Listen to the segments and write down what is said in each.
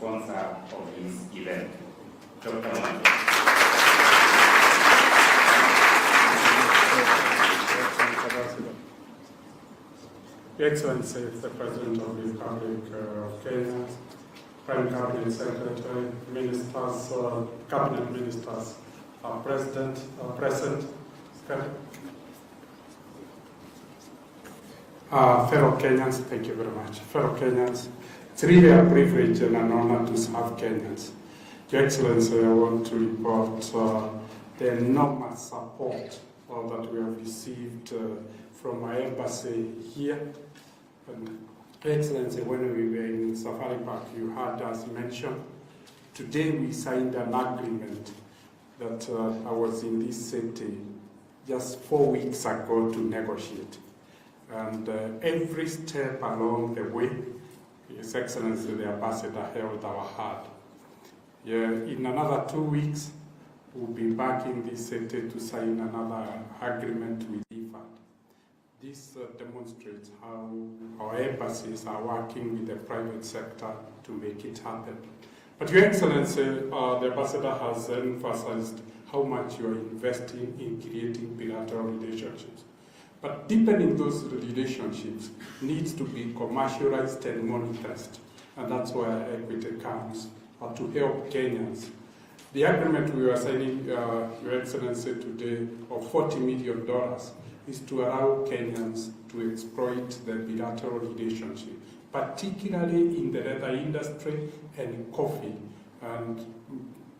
sponsor of this event. Dr. Mwaki. Your Excellency, the President of the Republic of Kenya, Prime Cabinet Secretary, Ministers, Cabinet Ministers, present. Fellow Kenyans, thank you very much. Fellow Kenyans, it's really a privilege and an honor to serve Kenyans. Your Excellency, I want to report the enormous support that we have received from our embassy here. Your Excellency, when we were in Safari Park, you heard us mention, today we signed an agreement that I was in this city just 4 weeks ago to negotiate. And every step along the way, His Excellency the Ambassador held our hand. Yeah, in another 2 weeks, we'll be back in this city to sign another agreement with IFAD. This demonstrates how our embassies are working with the private sector to make it happen. But Your Excellency, the Ambassador has emphasized how much you are investing in creating bilateral relationships. But deepening those relationships needs to be commercialized and monetized. And that's where equity comes to help Kenyans. The agreement we are signing, Your Excellency, today of $40 million is to allow Kenyans to exploit the bilateral relationship, particularly in the leather industry and coffee, and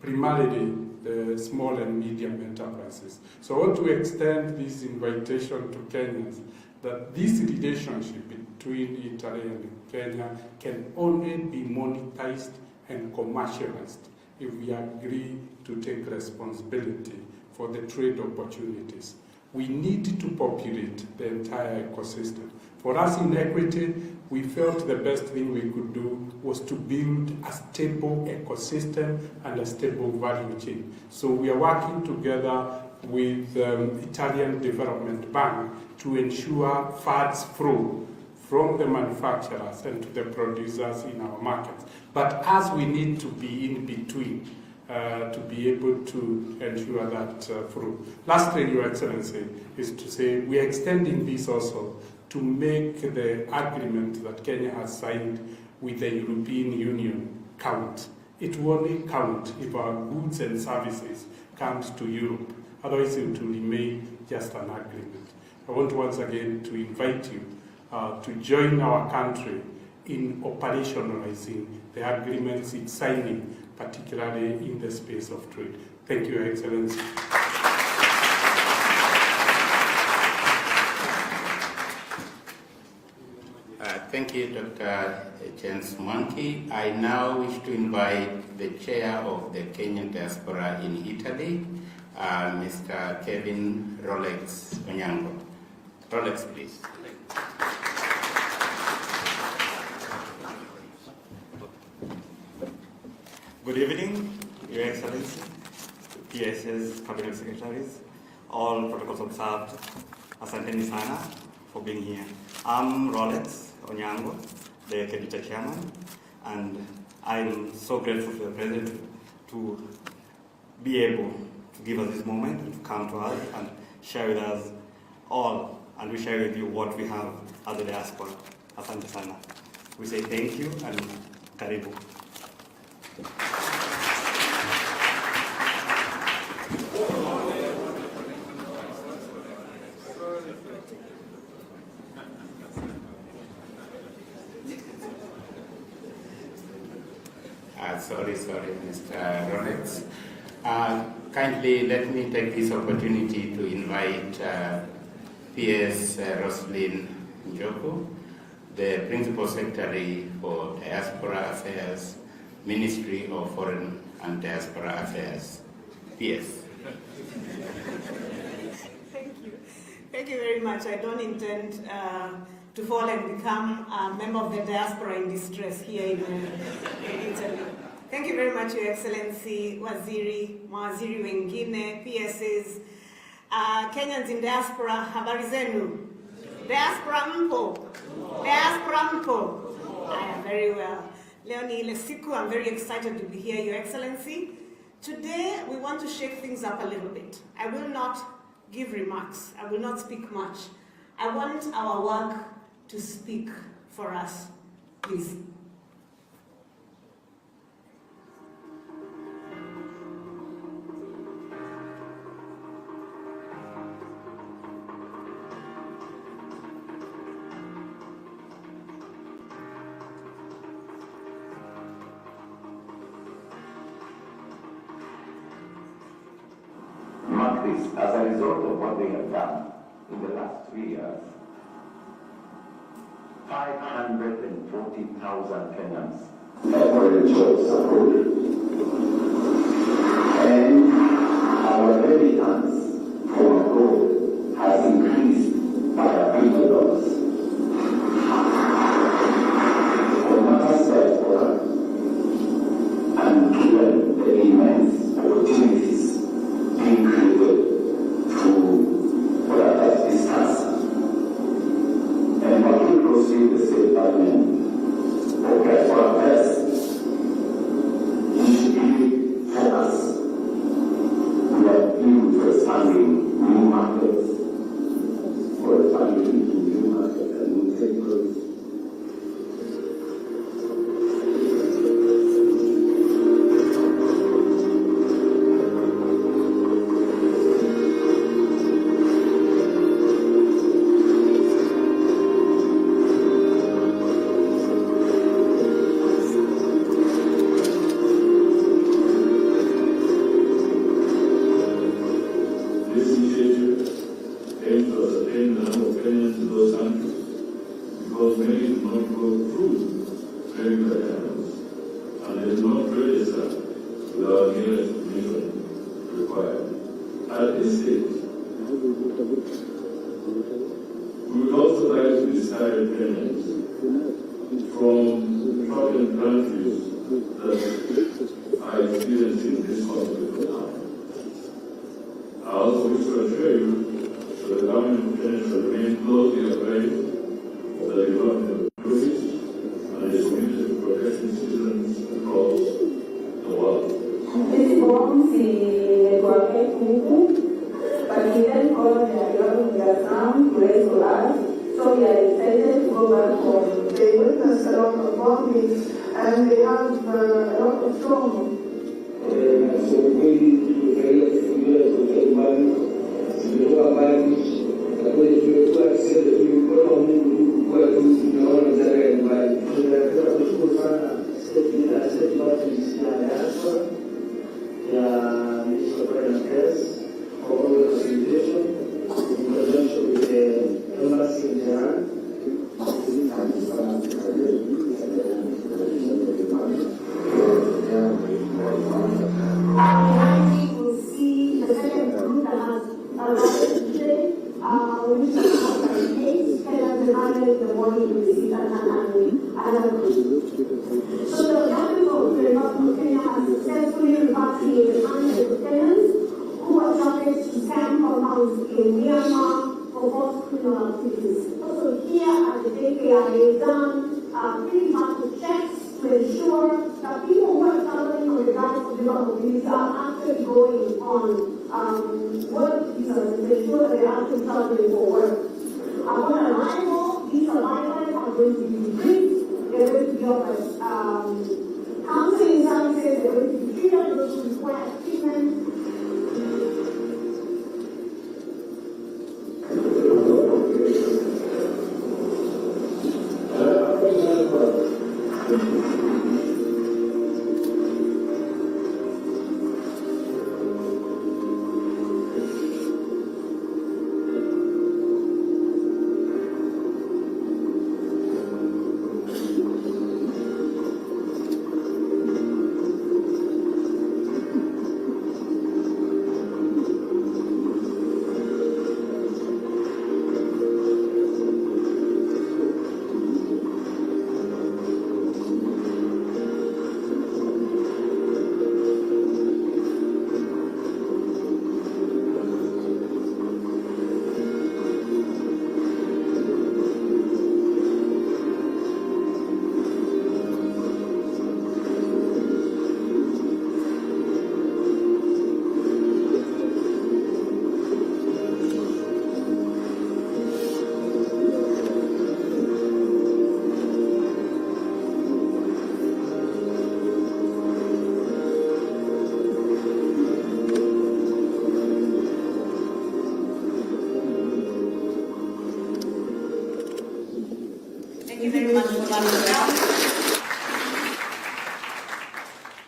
primarily the small and medium enterprises. So I want to extend this invitation to Kenyans that this relationship between Italy and Kenya can only be monetized and commercialized if we agree to take responsibility for the trade opportunities. We need to populate the entire ecosystem. For us in Equity, we felt the best thing we could do was to build a stable ecosystem and a stable value chain. So we are working together with Italian Development Bank to ensure funds flow from the manufacturers and to the producers in our markets. But as we need to be in between to be able to ensure that flow. Lastly, Your Excellency, is to say we are extending this also to make the agreement that Kenya has signed with the European Union count. It will only count if our goods and services comes to Europe. Otherwise, it will remain just an agreement. I want once again to invite you to join our country in operationalizing the agreements it's signing, particularly in the space of trade. Thank you, Your Excellency. Thank you, Dr. James Mwaki. I now wish to invite the chair of the Kenyan diaspora in Italy, Mr. Kevin Rolex Onyango. Rolex, please. Good evening, Your Excellency, PS's Cabinet Secretaries, all protocols observed. Asanteni sana for being here. I'm Rolex Onyango, the Kedita Chairman, and I'm so grateful to the President to be able to give us this moment and to come to us and share with us all, and we share with you what we have as a diaspora. Asante sana. We say thank you and karibu. Sorry, Mr. Rolex. Kindly let me take this opportunity to invite PS Roslyn Njoku, the Principal Secretary for Diaspora Affairs, Ministry of Foreign and Diaspora Affairs. PS. Thank you. Thank you very much. I don't intend to fall and become a member of the diaspora in distress here in Italy. Thank you very much, Your Excellency, Waziri, Mawaziri wengine, PSs, Kenyans in diaspora, habari zenu? Diaspora mpo? Diaspora mpo? I am very well. Leonie Lesiku. I'm very excited to be here, Your Excellency. Today, we want to shake things up a little bit. I will not give remarks. I will not speak much. I want our work to speak for us, please. Mark this, as a result of what they have done in the last 3 years, 540,000 Kenyans have already chosen support. And our remittance from abroad has increased by $1 billion. For matters diaspora, and given the immense opportunities being created through what I have discussed, and working closely with the state government, okay, for our best, we should really focus on expanding new markets, or expanding into new markets and new sectors. This initiative aims to ascertain the number of Kenyans in those countries because many do not go through medical channels and they do not register with our nearest mission required. At this stage, we would also like to discourage Kenyans from traveling countries that are experiencing this conflict now. I also wish to assure you that the government of Kenya shall remain closely appraised of the development of countries and is committed to protecting citizens across the world. This forms the Guape Kuku, but he then followed the development of Assam to raise us, so we are excited to go back home. They witness a lot of bombings and they have a lot of trauma. So we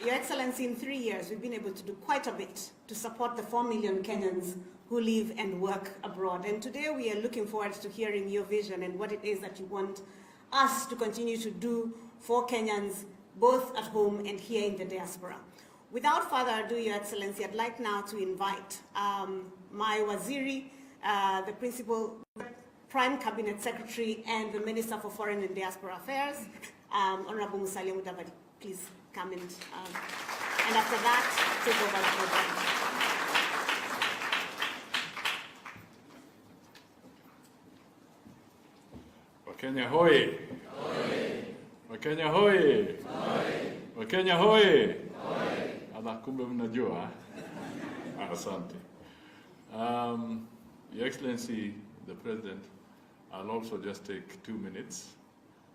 Your Excellency, in 3 years, we've been able to do quite a bit to support the 4 million Kenyans who live and work abroad. And today we are looking forward to hearing your vision and what it is that you want us to continue to do for Kenyans, both at home and here in the diaspora. Without further ado, Your Excellency, I'd like now to invite my Waziri, the Principal Prime Cabinet Secretary and the Minister for Foreign and Diaspora Affairs, Honorable Musalia Mudavadi. Please come and after that, take over the program. Wakenya hoye! Wakenya hoye! Wakenya hoye! Ala, kumbe mnajua. Asante. Your Excellency, the President, I'll also just take 2 minutes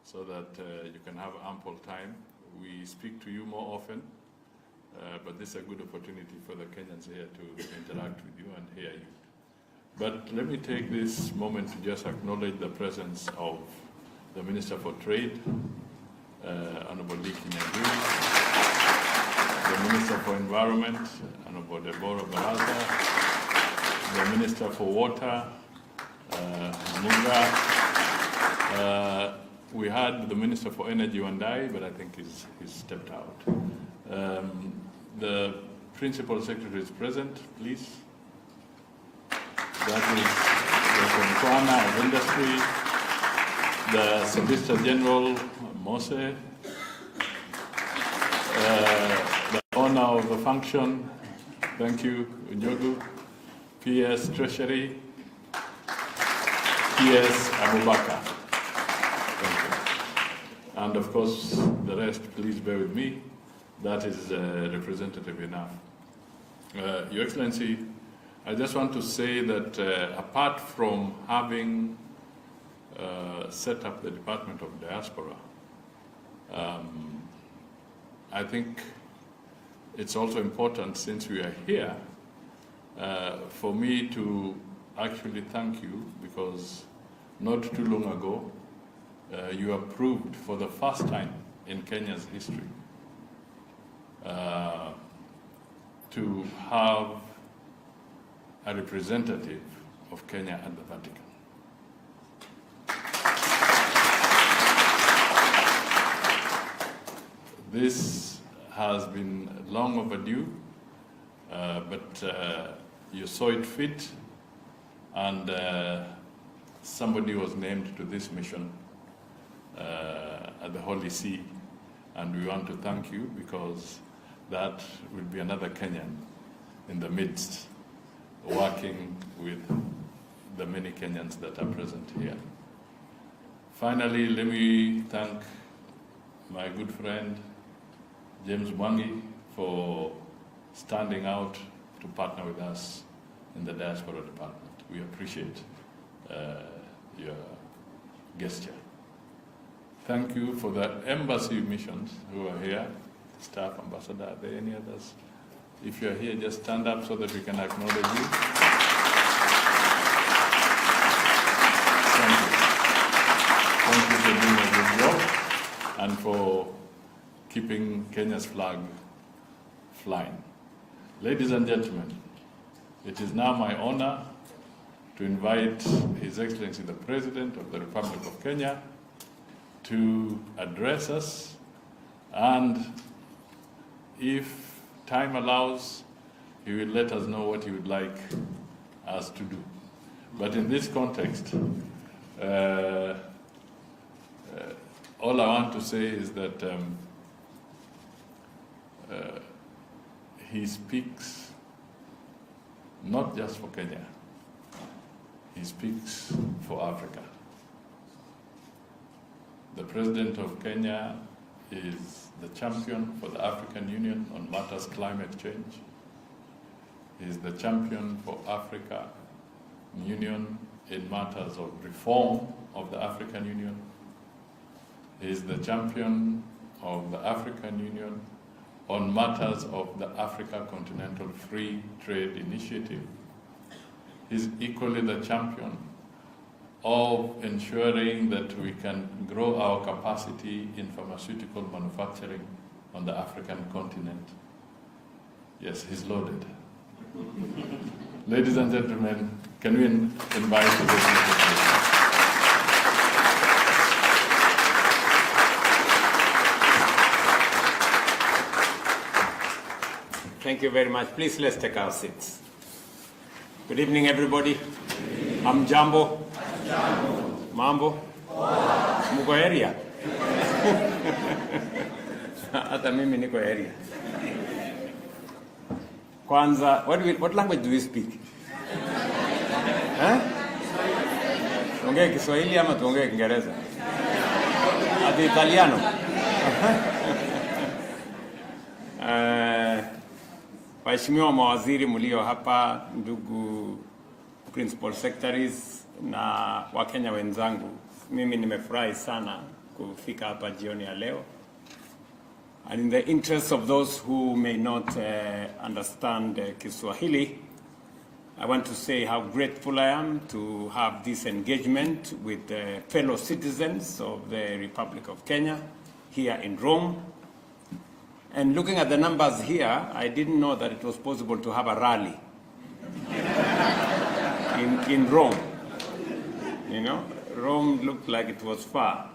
so that you can have ample time. We speak to you more often, but this is a good opportunity for the Kenyans here to interact with you and hear you. But let me take this moment to just acknowledge the presence of the Minister for Trade, Honorable Lee Kinyanjui, the Minister for Environment, Honorable Deborah Baraza, the Minister for Water, Munga. We had the Minister for Energy Wandai, but I think he's stepped out. The Principal Secretary is present, please. That is the Commissioner of Industry, the Solicitor General, Mose, the owner of the function, thank you, Njogu, PS Treasury, PS Abubakar. Thank you. And of course, the rest, please bear with me. That is representative enough. Your Excellency, I just want to say that apart from having set up the Department of Diaspora, I think it's also important, since we are here, for me to actually thank you, because not too long ago, you approved for the first time in Kenya's history to have a representative of Kenya at the Vatican. This has been long overdue, but you saw it fit, and somebody was named to this mission at the Holy See, and we want to thank you, because that will be another Kenyan in the midst, working with the many Kenyans that are present here. Finally, let me thank my good friend James Mwangi for standing out to partner with us in the Diaspora Department. We appreciate your gesture. Thank you for the embassy missions who are here. Staff ambassador, are there any others? If you're here, just stand up so that we can acknowledge you. Thank you. Thank you for doing a good job and for keeping Kenya's flag flying. Ladies and gentlemen, it is now my honor to invite His Excellency the President of the Republic of Kenya to address us, and if time allows, he will let us know what he would like us to do. But in this context, all I want to say is that he speaks not just for Kenya, he speaks for Africa. The President of Kenya is the champion for the African Union on matters climate change. He is the champion for Africa Union in matters of reform of the African Union. He is the champion of the African Union on matters of the Africa Continental Free Trade Initiative. He is equally the champion of ensuring that we can grow our capacity in pharmaceutical manufacturing on the African continent. Yes, he's loaded. Ladies and gentlemen, can we invite to this? Thank you very much. Please, let's take our seats. Good evening, everybody. I'm Jambo. Mambo. Muko area. Hata mimi niko area. Kwanza, what language do we speak? Tuongee Kiswahili ama tuongee Kiingereza? Ati Italiano? Waheshimiwa mawaziri mlio hapa, ndugu principal secretaries na Wakenya wenzangu, mimi nimefurahi sana kufika hapa jioni ya leo. And in the interest of those who may not understand Kiswahili, I want to say how grateful I am to have this engagement with fellow citizens of the Republic of Kenya here in Rome. And looking at the numbers here, I didn't know that it was possible to have a rally in Rome. You know, Rome looked like it was far.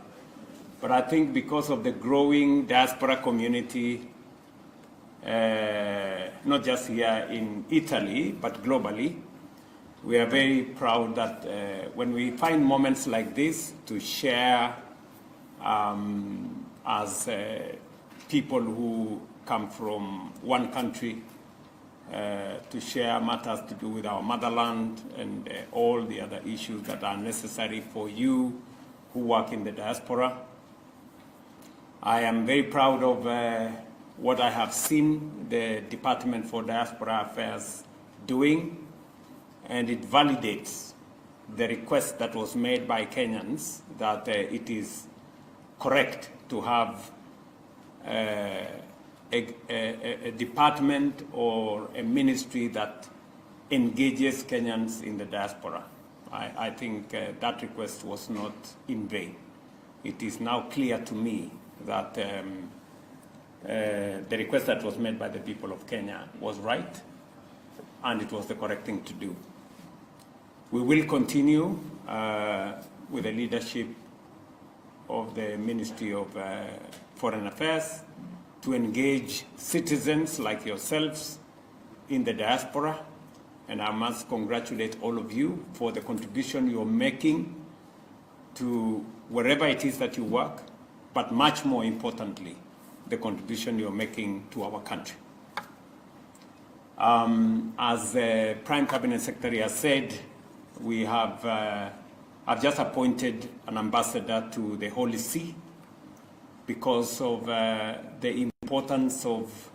But I think because of the growing diaspora community, not just here in Italy, but globally, we are very proud that when we find moments like this to share as people who come from one country, to share matters to do with our motherland and all the other issues that are necessary for you who work in the diaspora. I am very proud of what I have seen the Department for Diaspora Affairs doing, and it validates the request that was made by Kenyans that it is correct to have a department or a ministry that engages Kenyans in the diaspora. I think that request was not in vain. It is now clear to me that the request that was made by the people of Kenya was right, and it was the correct thing to do. We will continue with the leadership of the Ministry of Foreign Affairs to engage citizens like yourselves in the diaspora, and I must congratulate all of you for the contribution you're making to wherever it is that you work, but much more importantly, the contribution you're making to our country. As the Prime Cabinet Secretary has said, we have I've just appointed an ambassador to the Holy See because of the importance of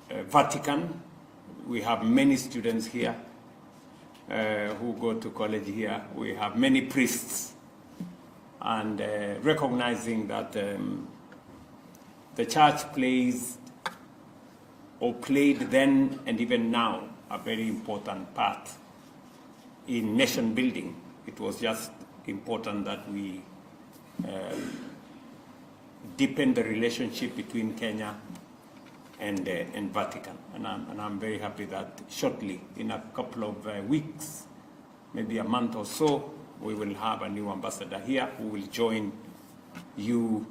Vatican. We have many students here who go to college here. We have many priests, and recognizing that the church plays or played then and even now a very important part in nation building. It was just important that we deepen the relationship between Kenya and Vatican. And I'm very happy that shortly, in a couple of weeks, maybe a month or so, we will have a new ambassador here who will join you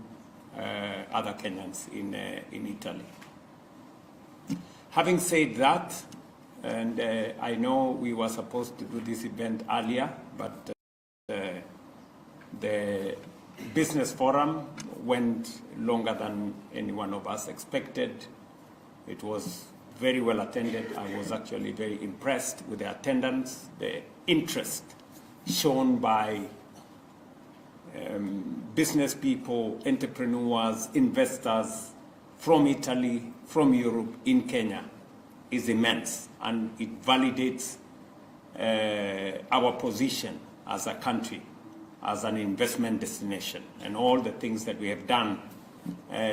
other Kenyans in Italy. Having said that, and I know we were supposed to do this event earlier, but the business forum went longer than any one of us expected. It was very well attended. I was actually very impressed with the attendance, the interest shown by business people, entrepreneurs, investors from Italy, from Europe, in Kenya is immense, and it validates our position as a country, as an investment destination, and all the things that we have done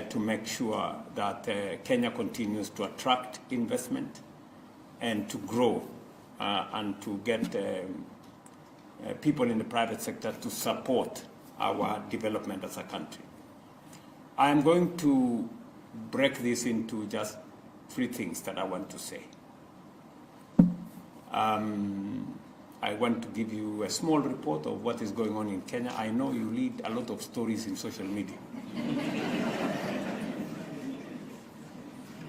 to make sure that Kenya continues to attract investment and to grow and to get people in the private sector to support our development as a country. I'm going to break this into just 3 things that I want to say. I want to give you a small report of what is going on in Kenya. I know you read a lot of stories in social media.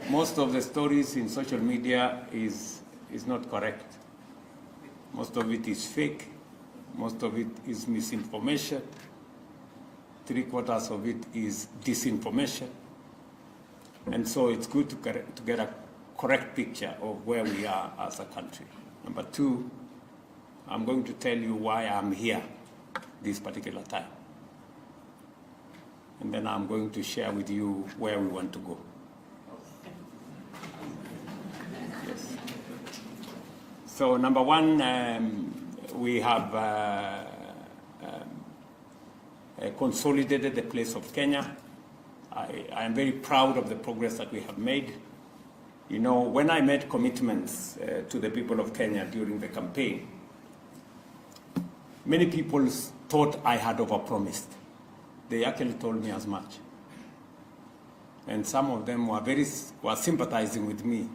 Most of the stories in social media is not correct. Most of it is fake. Most of it is misinformation. 3/4 of it is disinformation. And so it's good to get a correct picture of where we are as a country. Number 2, I'm going to tell you why I'm here this particular time. And then I'm going to share with you where we want to go. Yes. So number 1, we have consolidated the place of Kenya. I am very proud of the progress that we have made. You know, when I made commitments to the people of Kenya during the campaign, many people thought I had overpromised. They actually told me as much. And some of them were sympathizing with me.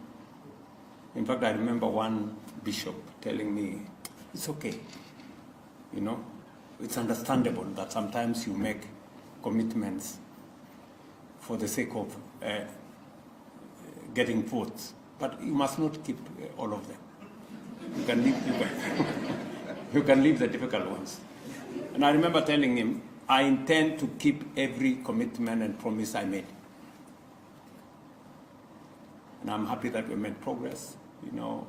In fact, I remember one bishop telling me, it's okay. You know, it's understandable that sometimes you make commitments for the sake of getting votes, but you must not keep all of them. You can leave the difficult ones. And I remember telling him, I intend to keep every commitment and promise I made. And I'm happy that we made progress. You know,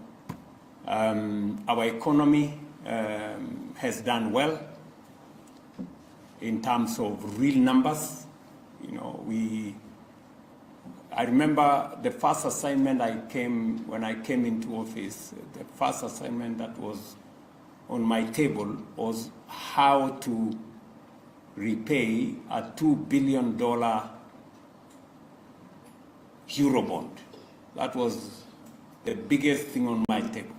our economy has done well in terms of real numbers. You know, I remember the first assignment when I came into office, the first assignment that was on my table was how to repay a $2 billion Eurobond. That was the biggest thing on my table.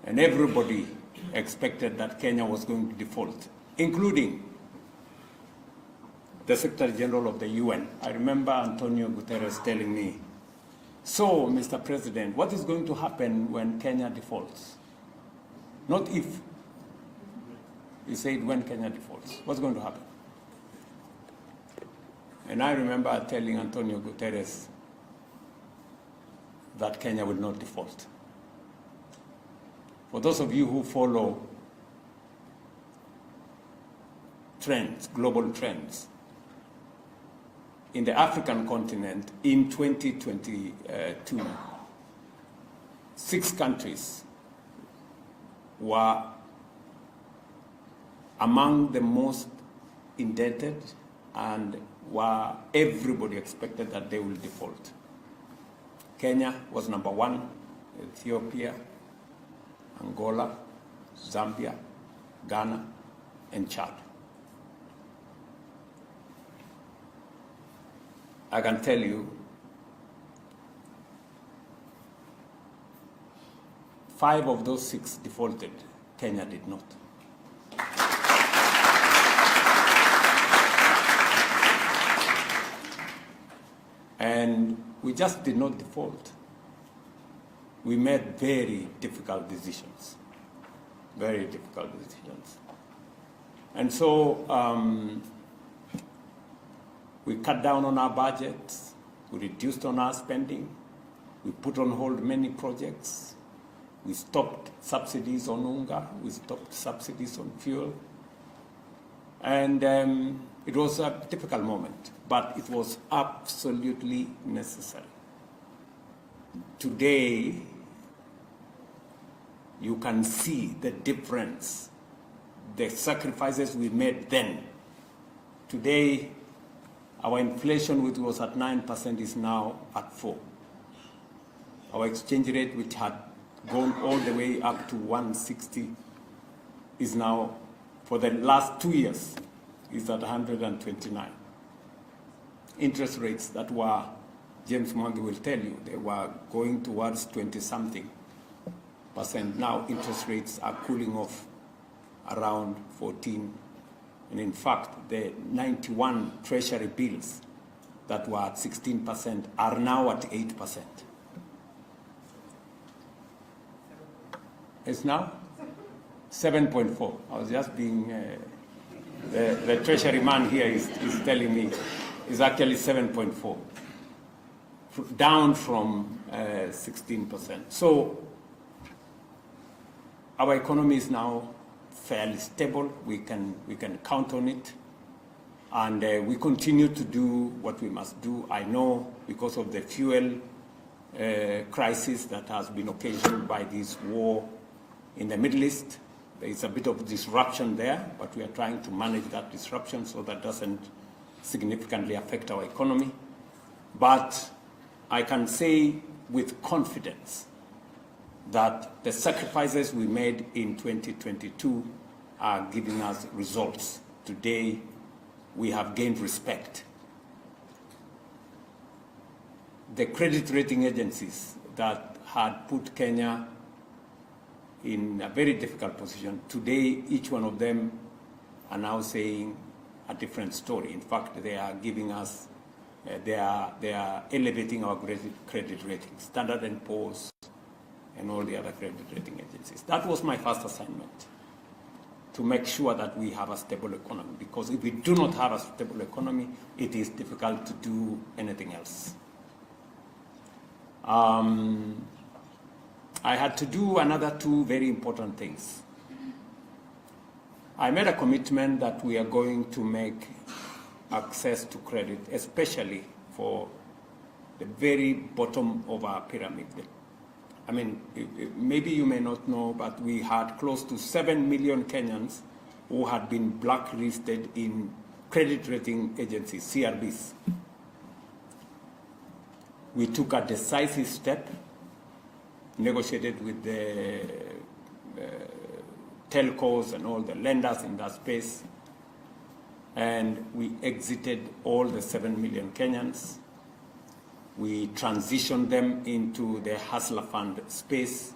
And everybody expected that Kenya was going to default, including the Secretary General of the UN. I remember Antonio Guterres telling me, so, Mr. President, what is going to happen when Kenya defaults? Not if. He said, when Kenya defaults, what's going to happen? And I remember telling Antonio Guterres that Kenya will not default. For those of you who follow trends, global trends, in the African continent in 2022, 6 countries were among the most indebted and everybody expected that they will default. Kenya was number 1, Ethiopia, Angola, Zambia, Ghana, and Chad. I can tell you, 5 of those 6 defaulted. Kenya did not. And we just did not default. We made very difficult decisions. Very difficult decisions. And so we cut down on our budgets, we reduced on our spending, we put on hold many projects, we stopped subsidies on unga, we stopped subsidies on fuel. And it was a difficult moment, but it was absolutely necessary. Today, you can see the difference, the sacrifices we made then. Today, our inflation, which was at 9%, is now at 4%. Our exchange rate, which had gone all the way up to 160, is now, for the last 2 years, is at 129. Interest rates that were, James Mwangi will tell you, they were going towards 20-something%. Now interest rates are cooling off around 14 And in fact, the 91 treasury bills that were at 16% are now at 8%. It's now 7.4. I was just being, the treasury man here is telling me it's actually 7.4, down from 16%. So our economy is now fairly stable. We can count on it. And we continue to do what we must do. I know because of the fuel crisis that has been occasioned by this war in the Middle East, there is a bit of disruption there, but we are trying to manage that disruption so that doesn't significantly affect our economy. But I can say with confidence that the sacrifices we made in 2022 are giving us results. Today, we have gained respect. The credit rating agencies that had put Kenya in a very difficult position, today each one of them are now saying a different story. In fact, they are giving us, they are elevating our credit ratings, Standard & Poor's and all the other credit rating agencies. That was my first assignment, to make sure that we have a stable economy, because if we do not have a stable economy, it is difficult to do anything else. I had to do another two very important things. I made a commitment that we are going to make access to credit, especially for the very bottom of our pyramid. I mean, maybe you may not know, but we had close to 7 million Kenyans who had been blacklisted in credit rating agencies, CRBs. We took a decisive step, negotiated with the telcos and all the lenders in that space, and we exited all the 7 million Kenyans. We transitioned them into the Hustler Fund space,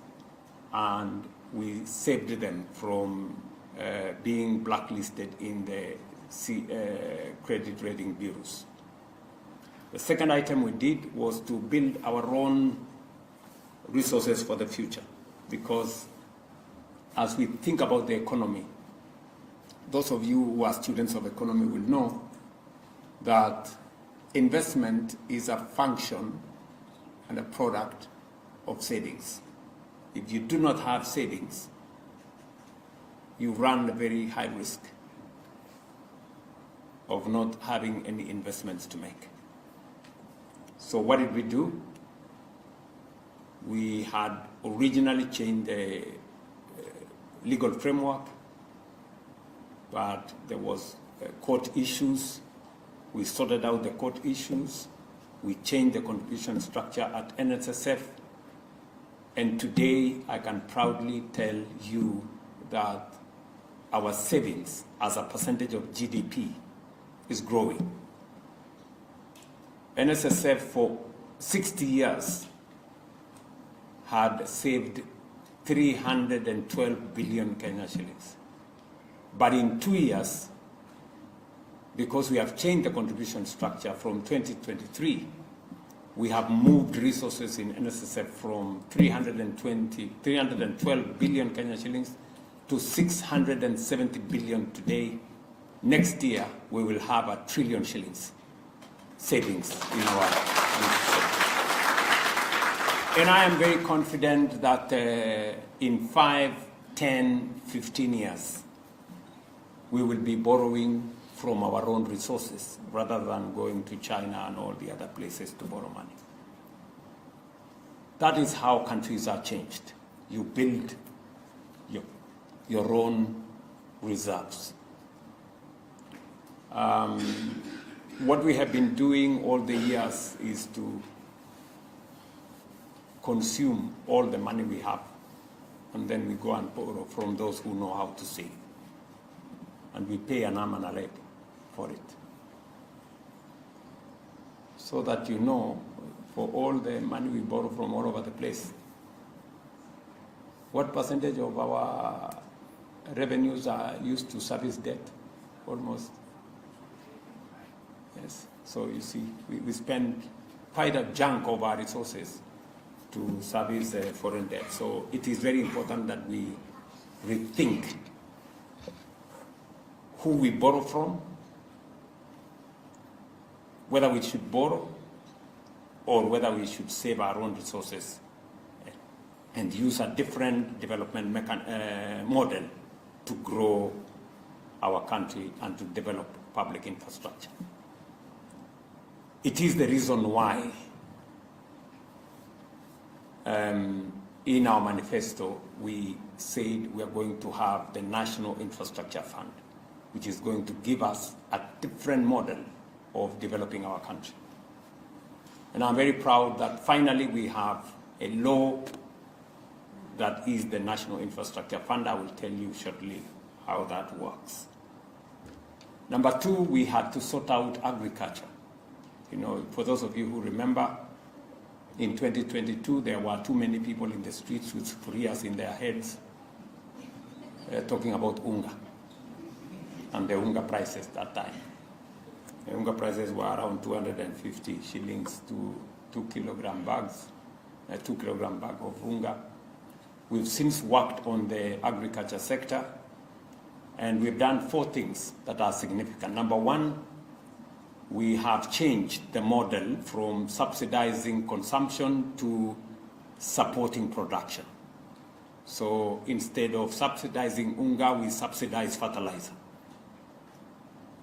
and we saved them from being blacklisted in the credit rating bureaus. The second item we did was to build our own resources for the future, because as we think about the economy, those of you who are students of economy will know that investment is a function and a product of savings. If you do not have savings, you run a very high risk of not having any investments to make. So what did we do? We had originally changed the legal framework, but there was court issues. We sorted out the court issues. We changed the contribution structure at NSSF. And today, I can proudly tell you that our savings as a percentage of GDP is growing. NSSF for 60 years had saved 312 billion Kenya shillings. But in 2 years, because we have changed the contribution structure from 2023, we have moved resources in NSSF from 312 billion Kenya shillings to 670 billion today. Next year, we will have 1 trillion shillings savings in our and I am very confident that in 5, 10, 15 years, we will be borrowing from our own resources rather than going to China and all the other places to borrow money. That is how countries are changed. You build your own reserves. What we have been doing all the years is to consume all the money we have, and then we go and borrow from those who know how to save. And we pay an arm and a leg for it. So that you know, for all the money we borrow from all over the place, what percentage of our revenues are used to service debt? almost. Yes. So you see, we spend quite a chunk of our resources to service foreign debt. So it is very important that we rethink who we borrow from, whether we should borrow or whether we should save our own resources and use a different development model to grow our country and to develop public infrastructure. It is the reason why in our manifesto we said we are going to have the National Infrastructure Fund, which is going to give us a different model of developing our country. And I'm very proud that finally we have a law that is the National Infrastructure Fund. I will tell you shortly how that works. Number two, we had to sort out agriculture. You know, for those of you who remember, in 2022, there were too many people in the streets with sufurias in their heads talking about unga and the unga prices that time. The unga prices were around 250 shillings to 2 kilogram bags, a 2 kilogram bag of unga. We've since worked on the agriculture sector, and we've done 4 things that are significant. Number one, we have changed the model from subsidizing consumption to supporting production. So instead of subsidizing unga, we subsidize fertilizer.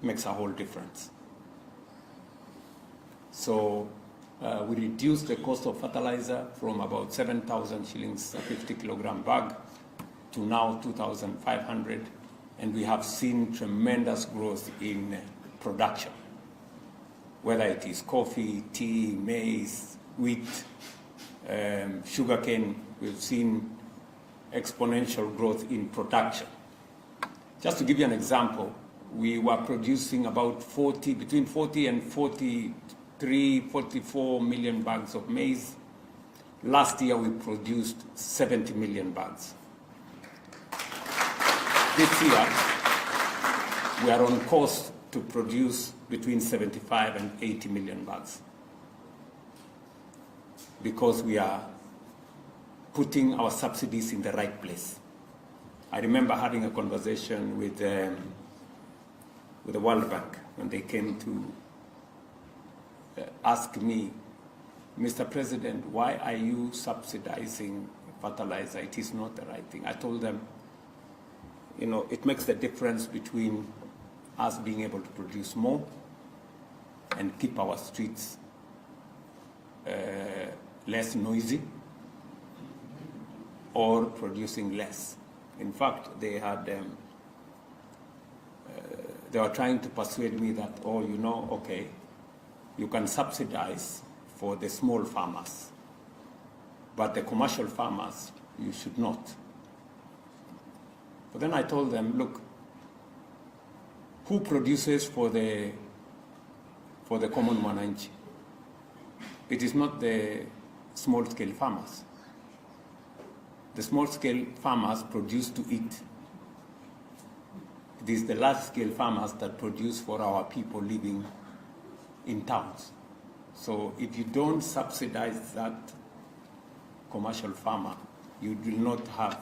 Makes a whole difference. So we reduced the cost of fertilizer from about 7,000 shillings a 50 kilogram bag to now 2,500, and we have seen tremendous growth in production, whether it is coffee, tea, maize, wheat, sugarcane. We've seen exponential growth in production. Just to give you an example, we were producing about between 40 and 43, 44 million bags of maize. Last year we produced 70 million bags. This year we are on course to produce between 75 and 80 million bags, because we are putting our subsidies in the right place. I remember having a conversation with the World Bank when they came to ask me, Mr. President, why are you subsidizing fertilizer? It is not the right thing. I told them, you know, it makes the difference between us being able to produce more and keep our streets less noisy, or producing less. In fact, they were trying to persuade me that, oh, you know, okay, you can subsidize for the small farmers, but the commercial farmers, you should not. But then I told them, look, who produces for the common mwananchi? It is not the small-scale farmers. The small-scale farmers produce to eat. It is the large-scale farmers that produce for our people living in towns. So if you don't subsidize that commercial farmer, you will not have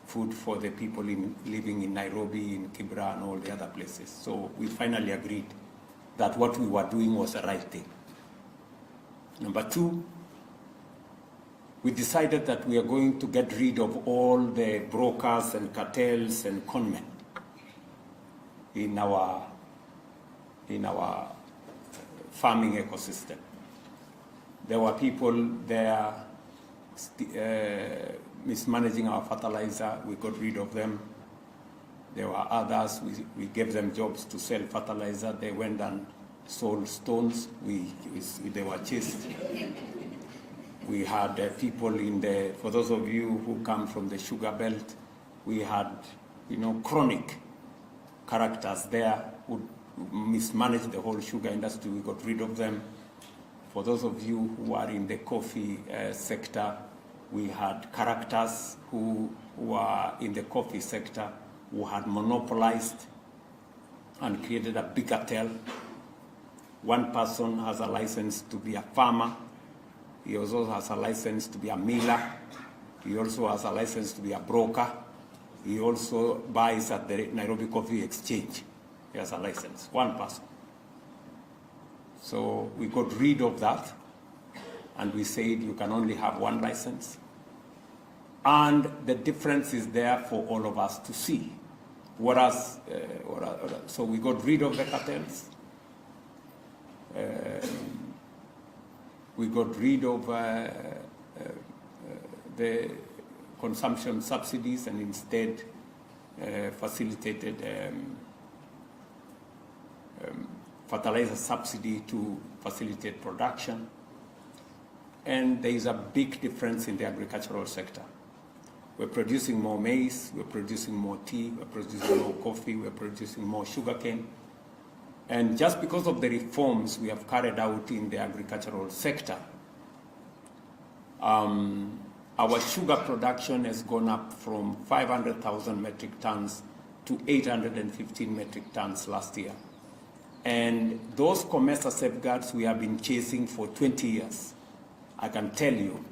food for the people living in Nairobi, in Kibra, and all the other places. So we finally agreed that what we were doing was the right thing. Number two, we decided that we are going to get rid of all the brokers and cartels and conmen in our farming ecosystem. There were people there mismanaging our fertilizer. We got rid of them. There were others, we gave them jobs to sell fertilizer. They went and sold stones. They were chased. We had people for those of you who come from the sugar belt, we had, you know, chronic characters there who mismanaged the whole sugar industry. We got rid of them. For those of you who are in the coffee sector, we had characters who were in the coffee sector who had monopolized and created a big cartel. One person has a license to be a farmer. He also has a license to be a miller. He also has a license to be a broker. He also buys at the Nairobi Coffee Exchange. He has a license, one person. So we got rid of that, and we said you can only have one license. And the difference is there for all of us to see. So we got rid of the cartels. We got rid of the consumption subsidies and instead facilitated fertilizer subsidy to facilitate production. And there is a big difference in the agricultural sector. We're producing more maize, we're producing more tea, we're producing more coffee, we're producing more sugarcane. And just because of the reforms we have carried out in the agricultural sector, our sugar production has gone up from 500,000 metric tons to 815 metric tons last year. And those COMESA safeguards we have been chasing for 20 years. I can tell you,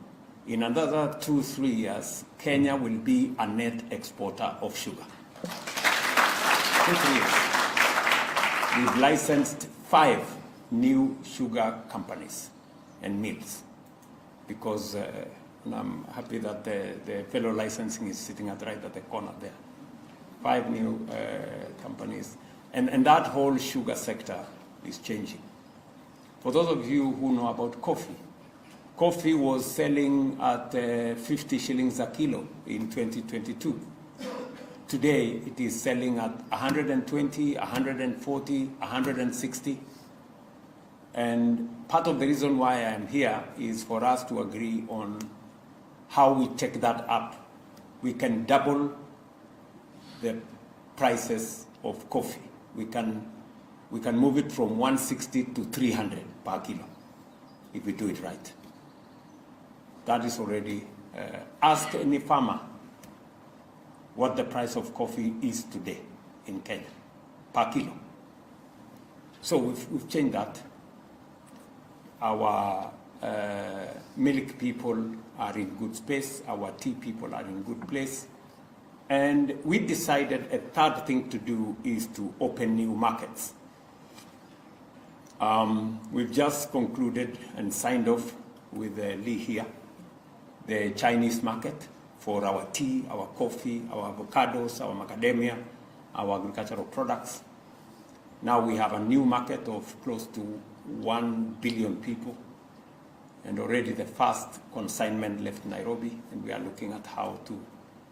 in another 2-3 years, Kenya will be a net exporter of sugar. 2-3 years. We've licensed 5 new sugar companies and mills because and I'm happy that the fellow licensing is sitting right at the corner there. 5 new companies. And that whole sugar sector is changing. For those of you who know about coffee, coffee was selling at 50 shillings a kilo in 2022. Today, it is selling at 120, 140, 160. And part of the reason why I am here is for us to agree on how we take that up. We can double the prices of coffee. We can move it from 160 to 300 per kilo if we do it right. That is already, ask any farmer what the price of coffee is today in Kenya per kilo. So we've changed that. Our milk people are in good space. Our tea people are in good place. And we decided a third thing to do is to open new markets. We've just concluded and signed off with Lee here, the Chinese market for our tea, our coffee, our avocados, our macadamia, our agricultural products. Now we have a new market of close to 1 billion people, and already the first consignment left Nairobi, and we are looking at how to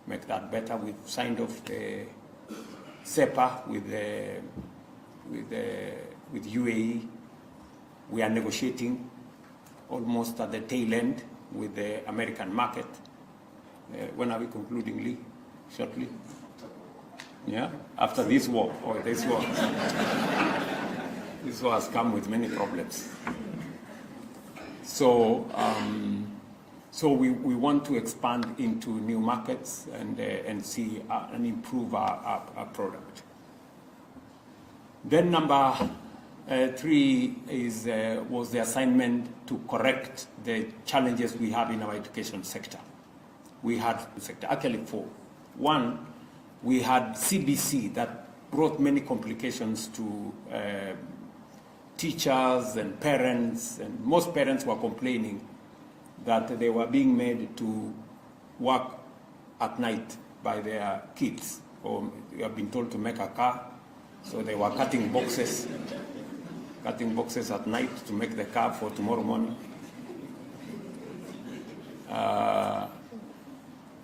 make that better. We've signed off the CEPA with UAE. We are negotiating almost at the tail end with the American market. When are we concluding, Lee? Shortly? Yeah? After this war, or this war. This war has come with many problems. So, we want to expand into new markets and see and improve our product. Then number 3 was the assignment to correct the challenges we have in our education sector. We had actually 4. 1, we had CBC that brought many complications to teachers and parents, and most parents were complaining that they were being made to work at night by their kids, or they have been told to make a car, so they were cutting boxes at night to make the car for tomorrow morning.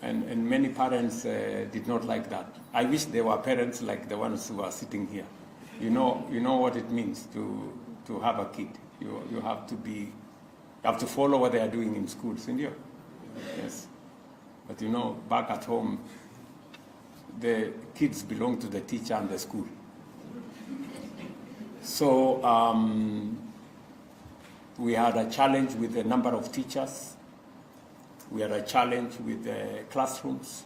And many parents did not like that. I wish there were parents like the ones who are sitting here. You know what it means to have a kid. You have to follow what they are doing in schools, in India. Yes. But back at home, the kids belong to the teacher and the school. So we had a challenge with the number of teachers. We had a challenge with the classrooms.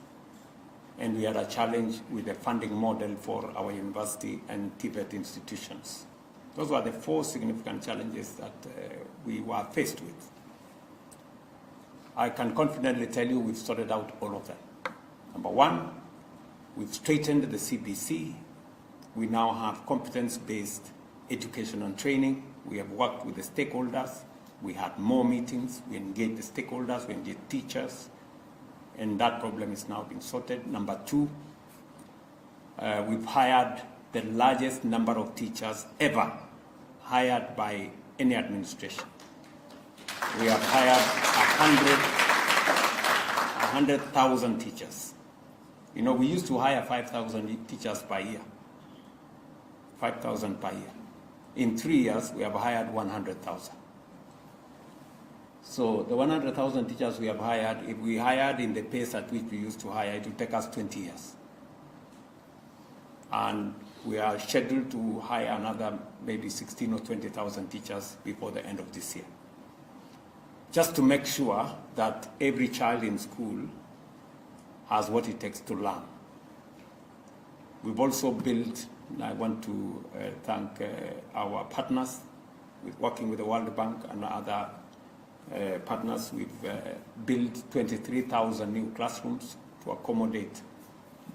and we had a challenge with the funding model for our university and TVET institutions. Those were the 4 significant challenges that we were faced with. I can confidently tell you we've sorted out all of them. Number 1, we've straightened the CBC. We now have competence-based education and training. We have worked with the stakeholders. We had more meetings. We engaged the stakeholders. We engaged teachers. And that problem is now being sorted. Number 2, we've hired the largest number of teachers ever hired by any administration. We have hired 100,000 teachers. You know, we used to hire 5,000 teachers per year. 5,000 per year. In 3 years, we have hired 100,000. So the 100,000 teachers we have hired, if we hired in the pace at which we used to hire, it would take us 20 years. And we are scheduled to hire another maybe 16 or 20,000 teachers before the end of this year. Just to make sure that every child in school has what it takes to learn. We've also built, and I want to thank our partners, working with the World Bank and other partners. We've built 23,000 new classrooms to accommodate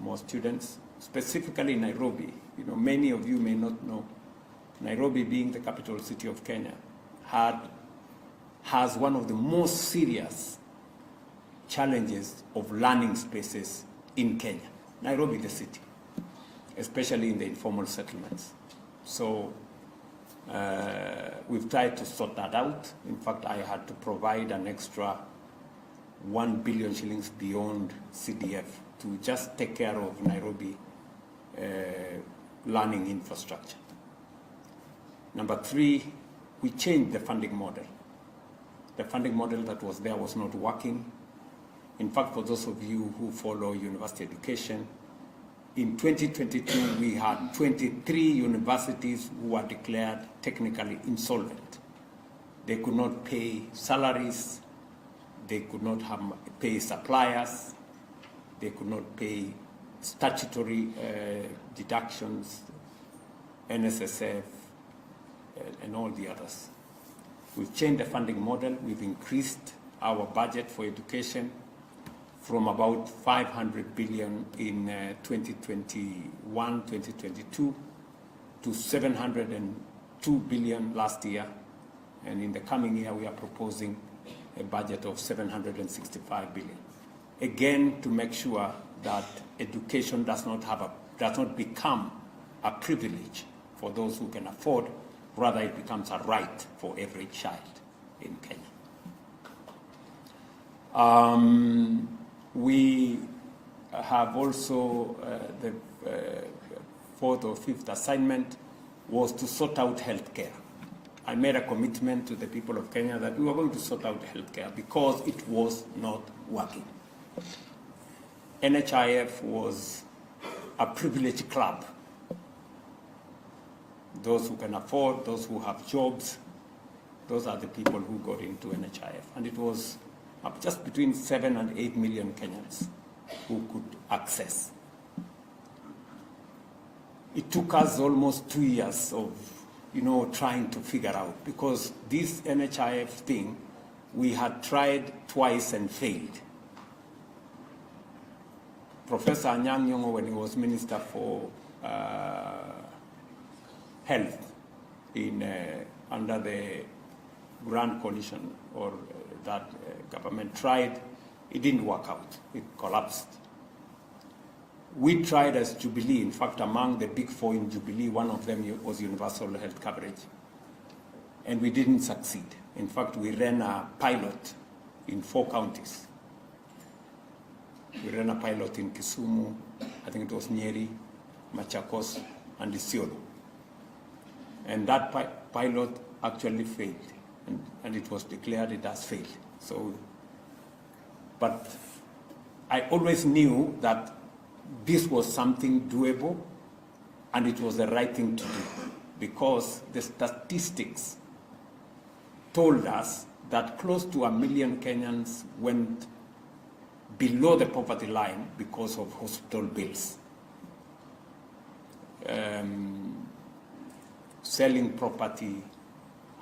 more students, specifically in Nairobi. You know, many of you may not know, Nairobi, being the capital city of Kenya, has one of the most serious challenges of learning spaces in Kenya. Nairobi, the city, especially in the informal settlements. So we've tried to sort that out. In fact, I had to provide an extra 1 billion shillings beyond CDF to just take care of Nairobi learning infrastructure. Number 3, we changed the funding model. The funding model that was there was not working. In fact, for those of you who follow university education, in 2022, we had 23 universities who were declared technically insolvent. They could not pay salaries, they could not pay suppliers, they could not pay statutory deductions, NSSF, and all the others. We've changed the funding model. We've increased our budget for education from about 500 billion in 2021, 2022 to 702 billion last year. And in the coming year, we are proposing a budget of 765 billion. Again, to make sure that education does not become a privilege for those who can afford, rather it becomes a right for every child in Kenya. We have also, the 4th or 5th assignment was to sort out healthcare. I made a commitment to the people of Kenya that we were going to sort out healthcare because it was not working. NHIF was a privileged club. Those who can afford, those who have jobs, those are the people who got into NHIF. And it was just between 7 and 8 million Kenyans who could access. It took us almost 2 years of, trying to figure out, because this NHIF thing, we had tried twice and failed. Professor Anyang' Nyong'o, when he was Minister for Health under the Grand Coalition, or that government tried, it didn't work out. It collapsed. We tried as Jubilee. In fact, among the big 4 in Jubilee, one of them was universal health coverage. And we didn't succeed. In fact, we ran a pilot in 4 counties. We ran a pilot in Kisumu, I think it was Nyeri, Machakos, and Isiolo. And that pilot actually failed. And it was declared it has failed. So, but I always knew that this was something doable, and it was the right thing to do, because the statistics told us that close to 1 million Kenyans went below the poverty line because of hospital bills. Selling property,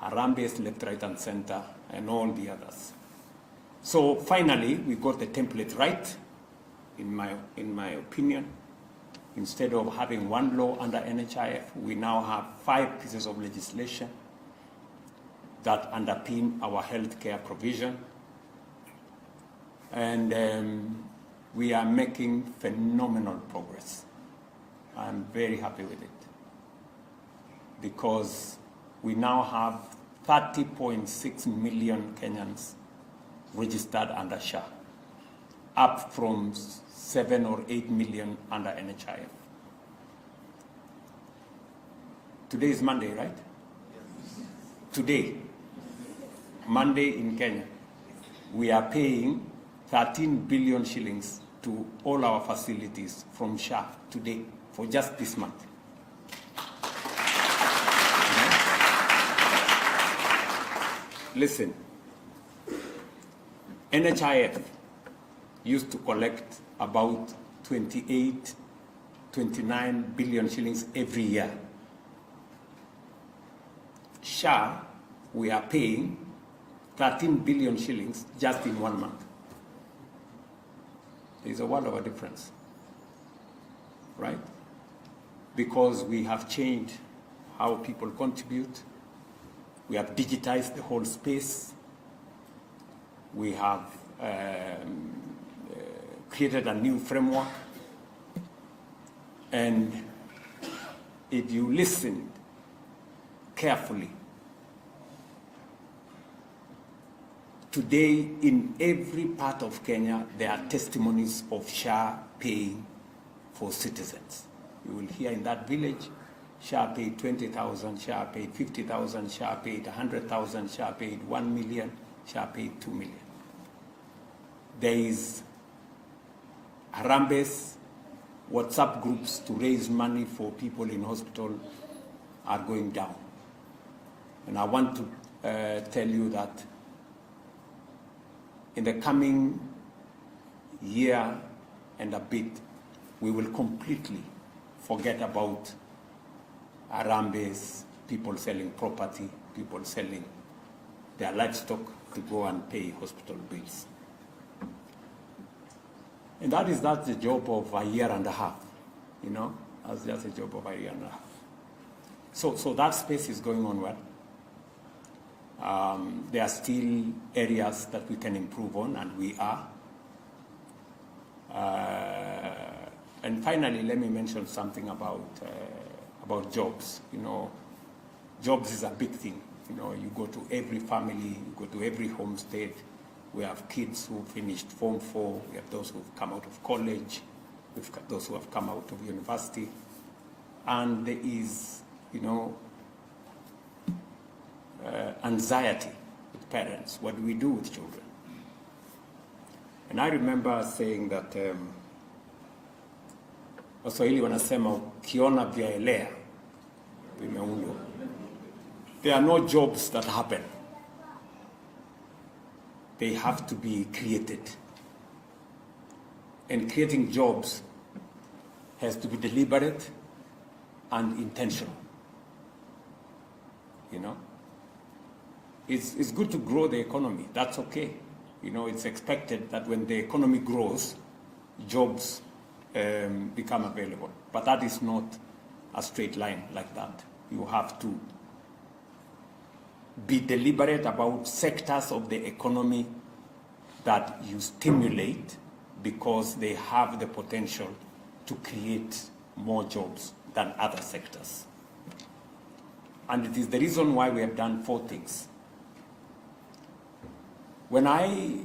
Harambes left, right, and center, and all the others. So finally, we got the template right, in my opinion. Instead of having one law under NHIF, we now have 5 pieces of legislation that underpin our healthcare provision. And we are making phenomenal progress. I'm very happy with it, because we now have 30.6 million Kenyans registered under SHA, up from 7 or 8 million under NHIF. Today is Monday, right? Today, Monday in Kenya, we are paying 13 billion shillings to all our facilities from SHA today for just this month. Listen, NHIF used to collect about 28, 29 billion shillings every year. SHA, we are paying 13 billion shillings just in 1 month. There's a world of a difference, right? Because we have changed how people contribute. We have digitized the whole space. We have created a new framework. And if you listen carefully, today in every part of Kenya, there are testimonies of SHA paying for citizens. You will hear in that village, SHA paid 20,000, SHA paid 50,000, SHA paid 100,000, SHA paid 1 million, SHA paid 2 million. There is Harambes WhatsApp groups to raise money for people in hospital are going down. And I want to tell you that in the coming year and a bit, we will completely forget about Harambes, people selling property, people selling their livestock to go and pay hospital bills. And that's the job of a year and a half, you know? That's just a job of a year and a half. So that space is going on well. There are still areas that we can improve on, and we are. And finally, let me mention something about jobs. You know, jobs is a big thing. You know, you go to every family, you go to every homestead. We have kids who finished Form 4. We have those who have come out of college. We've got those who have come out of university. And there is, you know, anxiety with parents. What do we do with children? And I remember saying that Waswahili wanasema ukiona vyaelea vimeundwa. There are no jobs that happen. They have to be created. And creating jobs has to be deliberate and intentional. You know? It's good to grow the economy. That's okay. You know, it's expected that when the economy grows, jobs become available. But that is not a straight line like that. You have to be deliberate about sectors of the economy that you stimulate because they have the potential to create more jobs than other sectors. And it is the reason why we have done 4 things. When I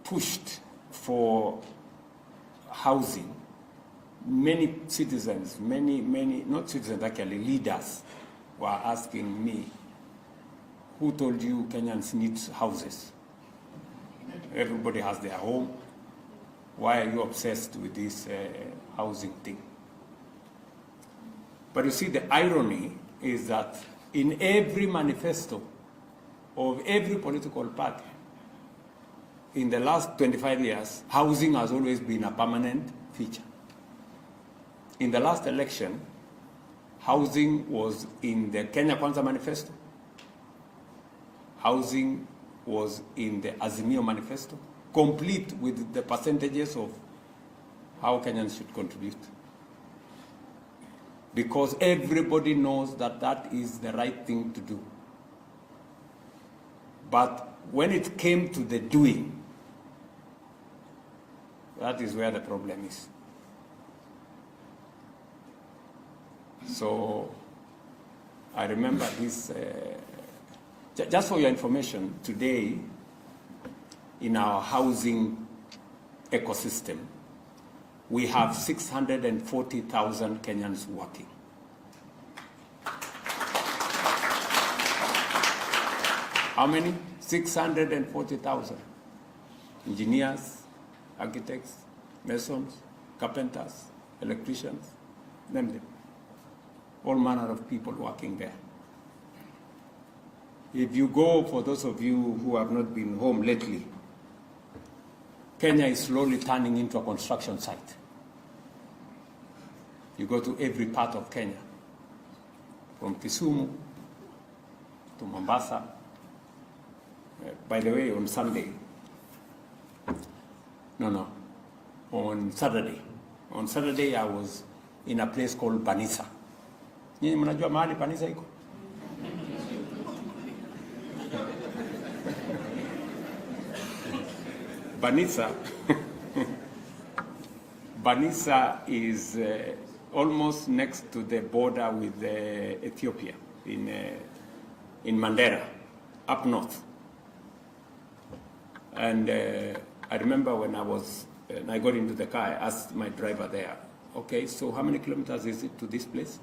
pushed for housing, many citizens, not citizens actually, leaders were asking me, who told you Kenyans need houses? Everybody has their home. Why are you obsessed with this housing thing? But you see, the irony is that in every manifesto of every political party, in the last 25 years, housing has always been a permanent feature. In the last election, housing was in the Kenya Kwanza Manifesto. Housing was in the Azimio Manifesto, complete with the percentages of how Kenyans should contribute. Because everybody knows that that is the right thing to do. But when it came to the doing, that is where the problem is. So I remember this, just for your information, today in our housing ecosystem, we have 640,000 Kenyans working. How many? 640,000. Engineers, architects, masons, carpenters, electricians, name them. All manner of people working there. If you go, for those of you who have not been home lately, Kenya is slowly turning into a construction site. You go to every part of Kenya, from Kisumu to Mombasa. By the way, on Saturday, I was in a place called Banisa. Nyinyi mnajua mahali Banisa iko? Banisa is almost next to the border with Ethiopia, in Mandera, up north. And I remember when I got into the car, I asked my driver there, okay, so how many kilometers is it to this place?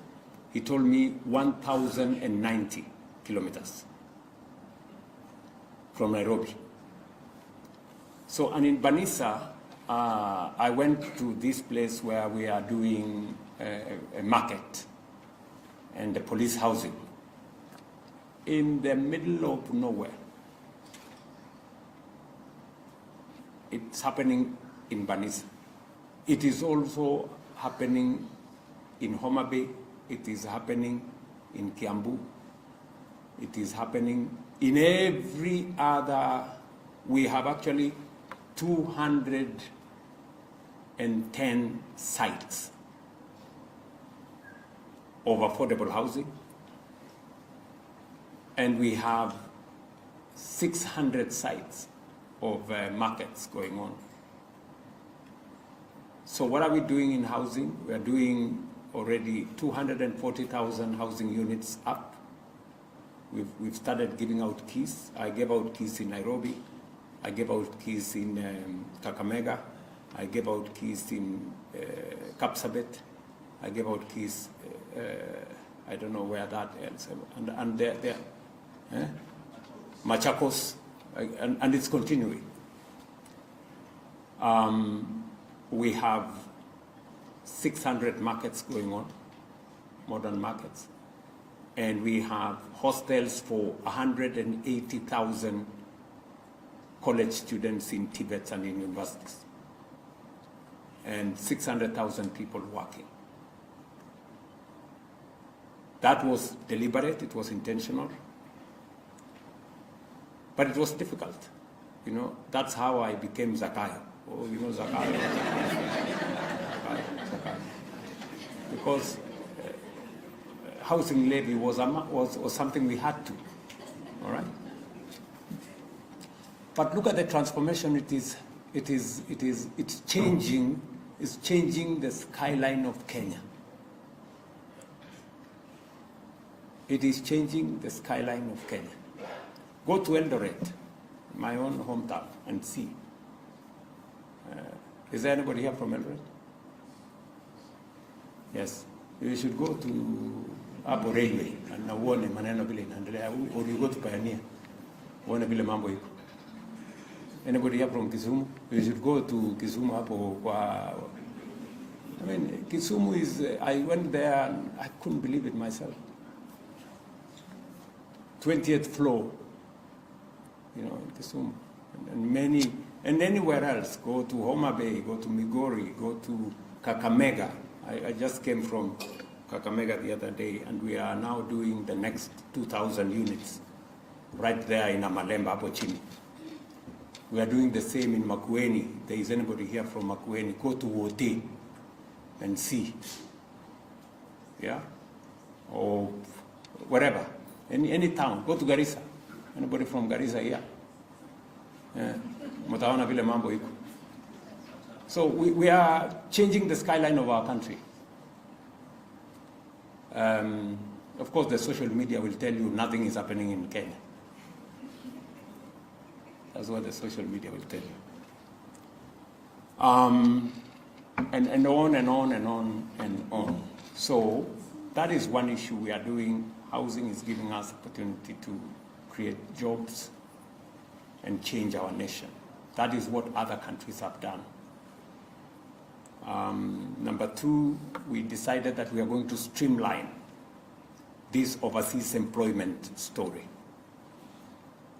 He told me 1,090 kilometers from Nairobi. So, and in Banisa, I went to this place where we are doing a market and the police housing in the middle of nowhere. It's happening in Banisa. It is also happening in Homa Bay. It is happening in Kiambu. It is happening in every other. We have actually 210 sites of affordable housing, and we have 600 sites of markets going on. So what are we doing in housing? We are doing already 240,000 housing units up. We've started giving out keys. I gave out keys in Nairobi. I gave out keys in Kakamega. I gave out keys in Kapsabet. I gave out keys, I don't know where that else. And there, Machakos, and it's continuing. We have 600 markets going on, modern markets. And we have hostels for 180,000 college students in Tibet and in universities. And 600,000 people working. That was deliberate, it was intentional. But it was difficult. You know, that's how I became Zakayo. Oh, you know Zakayo? Zakayo. Because housing levy was something we had to, all right? But look at the transformation. It's changing the skyline of Kenya. It is changing the skyline of Kenya. Go to Eldoret, my own hometown, and see. Is there anybody here from Eldoret? Yes. You should go to Apo Railway and uone maneno vile inaendelea, or you go to Pioneer, uone vile mambo iko. Anybody here from Kisumu? You should go to Kisumu hapo kwa. I mean, Kisumu is. I went there and I couldn't believe it myself. 20th floor, you know, in Kisumu. and anywhere else. Go to Homa Bay, go to Migori, go to Kakamega. I just came from Kakamega the other day, and we are now doing the next 2,000 units right there in Amalemba, hapo chini. We are doing the same in Makueni. If there is anybody here from Makueni, go to Wote and see. Yeah? Or wherever, any town. Go to Garissa. Anybody from Garissa here? Mutaona vile mambo iko. So we are changing the skyline of our country. Of course, the social media will tell you nothing is happening in Kenya. That's what the social media will tell you. And on and on and on and on. So that is one issue we are doing. Housing is giving us opportunity to create jobs and change our nation. That is what other countries have done. Number two, we decided that we are going to streamline this overseas employment story.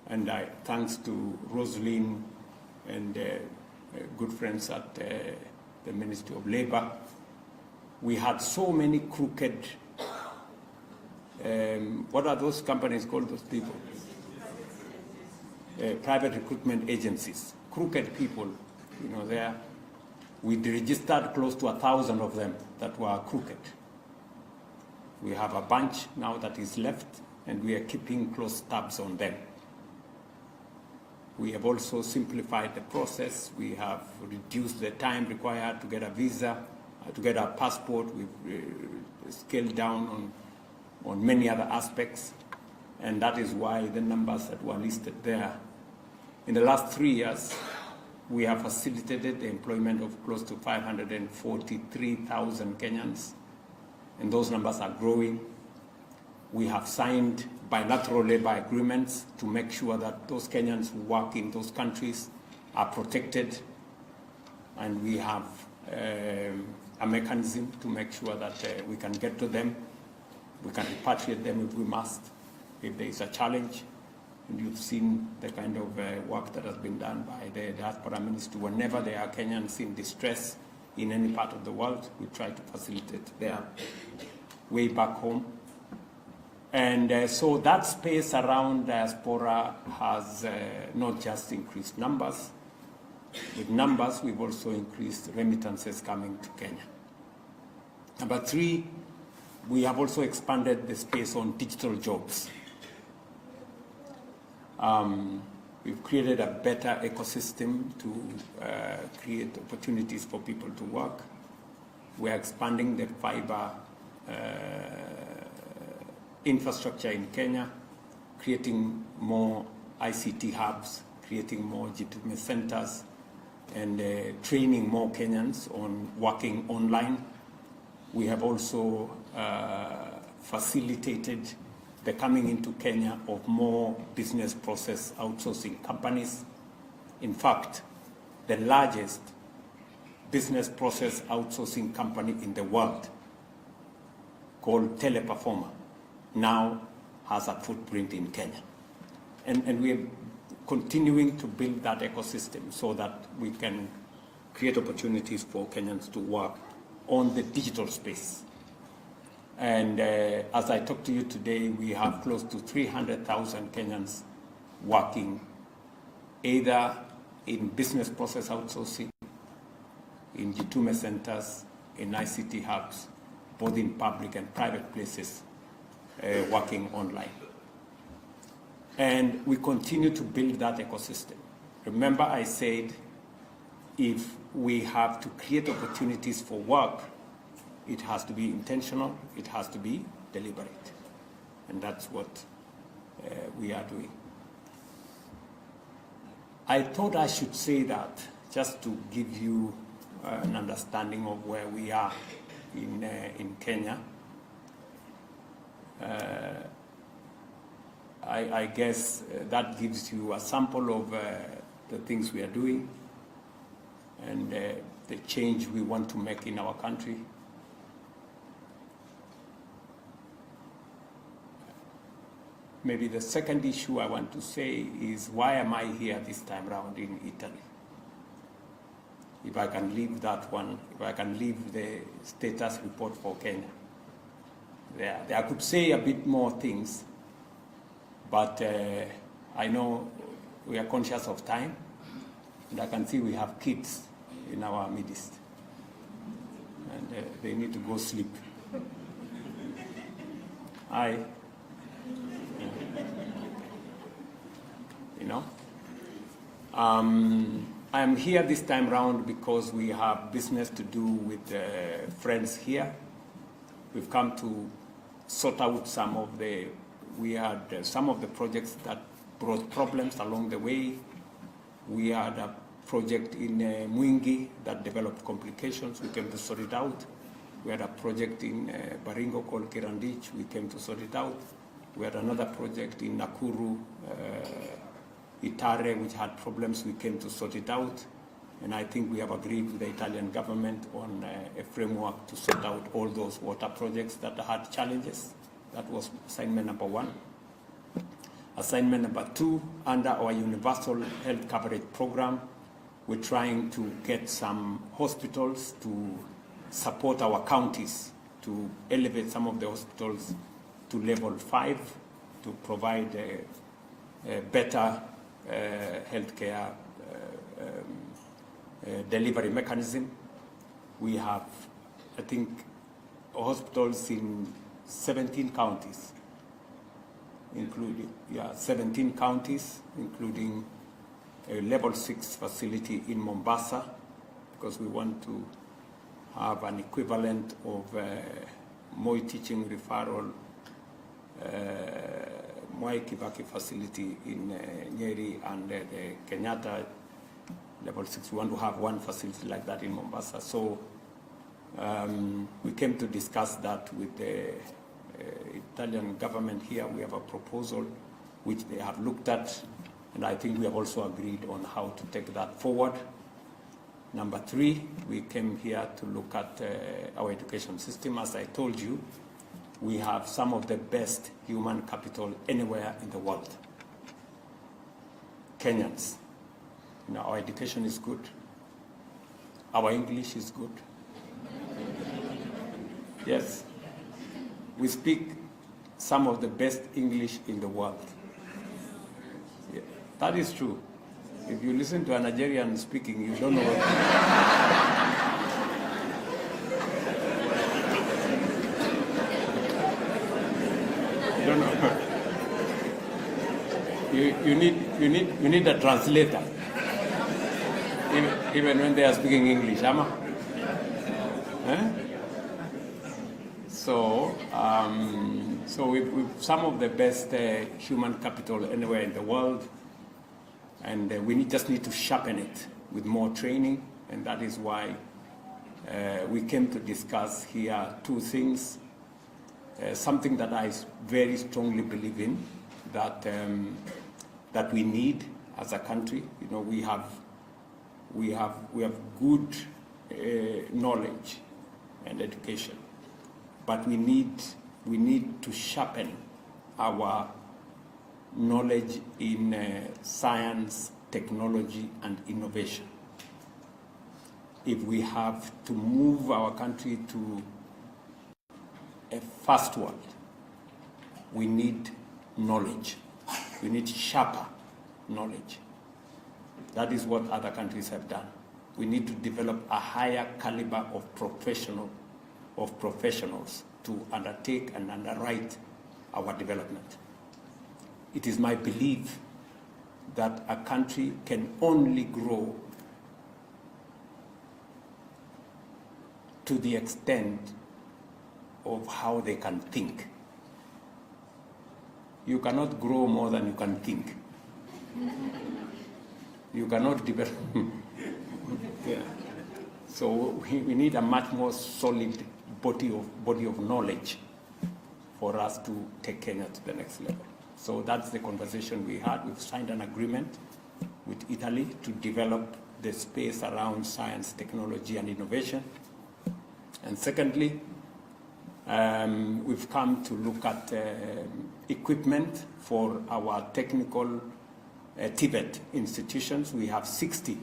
And thanks to Rosalind and good friends at the Ministry of Labor, we had so many crooked, what are those companies called, those people? Private recruitment agencies, crooked people, you know, there. We registered close to 1,000 of them that were crooked. We have a bunch now that is left, and we are keeping close tabs on them. We have also simplified the process. We have reduced the time required to get a visa, to get a passport. We've scaled down on many other aspects, and that is why the numbers that were listed there. In the last 3 years, we have facilitated the employment of close to 543,000 Kenyans, and those numbers are growing. We have signed bilateral labor agreements to make sure that those Kenyans who work in those countries are protected, and we have a mechanism to make sure that we can get to them. We can repatriate them if we must, if there is a challenge. And you've seen the kind of work that has been done by the Diaspora Ministry. Whenever there are Kenyans in distress in any part of the world, we try to facilitate their way back home. And so that space around diaspora has not just increased numbers. With numbers, we've also increased remittances coming to Kenya. Number three, we have also expanded the space on digital jobs. We've created a better ecosystem to create opportunities for people to work. We're expanding the fiber infrastructure in Kenya, creating more ICT hubs, creating more G2M centers, and training more Kenyans on working online. We have also facilitated the coming into Kenya of more business process outsourcing companies. In fact, the largest business process outsourcing company in the world, called Teleperformer, now has a footprint in Kenya. And we are continuing to build that ecosystem so that we can create opportunities for Kenyans to work on the digital space. And as I talk to you today, we have close to 300,000 Kenyans working either in business process outsourcing, in G2M centers, in ICT hubs, both in public and private places, working online. And we continue to build that ecosystem. Remember I said, if we have to create opportunities for work, it has to be intentional, it has to be deliberate. And that's what we are doing. I thought I should say that just to give you an understanding of where we are in Kenya. I guess that gives you a sample of the things we are doing and the change we want to make in our country. maybe the second issue I want to say is, why am I here this time round in Italy? If I can leave that one, if I can leave the status report for Kenya. I could say a bit more things, but I know we are conscious of time, and I can see we have kids in our midst, and they need to go sleep. I'm here this time round because we have business to do with friends here. We've come to sort out some of the projects that brought problems along the way. We had a project in Mwingi that developed complications. We came to sort it out. We had a project in Baringo called Kirandich. We came to sort it out. We had another project in Nakuru, Itare, which had problems. We came to sort it out. And I think we have agreed with the Italian government on a framework to sort out all those water projects that had challenges. That was assignment number 1. Assignment number 2, under our universal health coverage program, we're trying to get some hospitals to support our counties to elevate some of the hospitals to level 5 to provide a better healthcare delivery mechanism. We have, I think, hospitals in 17 counties, including 17 counties, including a level 6 facility in Mombasa, because we want to have an equivalent of Moi Teaching Referral, Mwai Kibaki facility in Nyeri, and the Kenyatta level 6. We want to have one facility like that in Mombasa. So we came to discuss that with the Italian government here. We have a proposal which they have looked at, and I think we have also agreed on how to take that forward. Number 3, we came here to look at our education system. As I told you, we have some of the best human capital anywhere in the world. Kenyans. Our education is good. Our English is good. Yes. We speak some of the best English in the world. Yeah, that is true. If you listen to a Nigerian speaking, you don't know what. You don't know. You need a translator. Even when they are speaking English, Ama. So we've some of the best human capital anywhere in the world, and we just need to sharpen it with more training, and that is why we came to discuss here 2 things. Something that I very strongly believe in, that we need as a country. We have good knowledge and education, but we need to sharpen our knowledge in science, technology, and innovation. If we have to move our country to a first world, we need knowledge. We need sharper knowledge. That is what other countries have done. We need to develop a higher caliber of professionals to undertake and underwrite our development. It is my belief that a country can only grow to the extent of how they can think. You cannot grow more than you can think. You cannot develop. Yeah. So we need a much more solid body of knowledge for us to take Kenya to the next level. So that's the conversation we had. We've signed an agreement with Italy to develop the space around science, technology, and innovation. And secondly, We've come to look at equipment for our technical TVET institutions. We have 60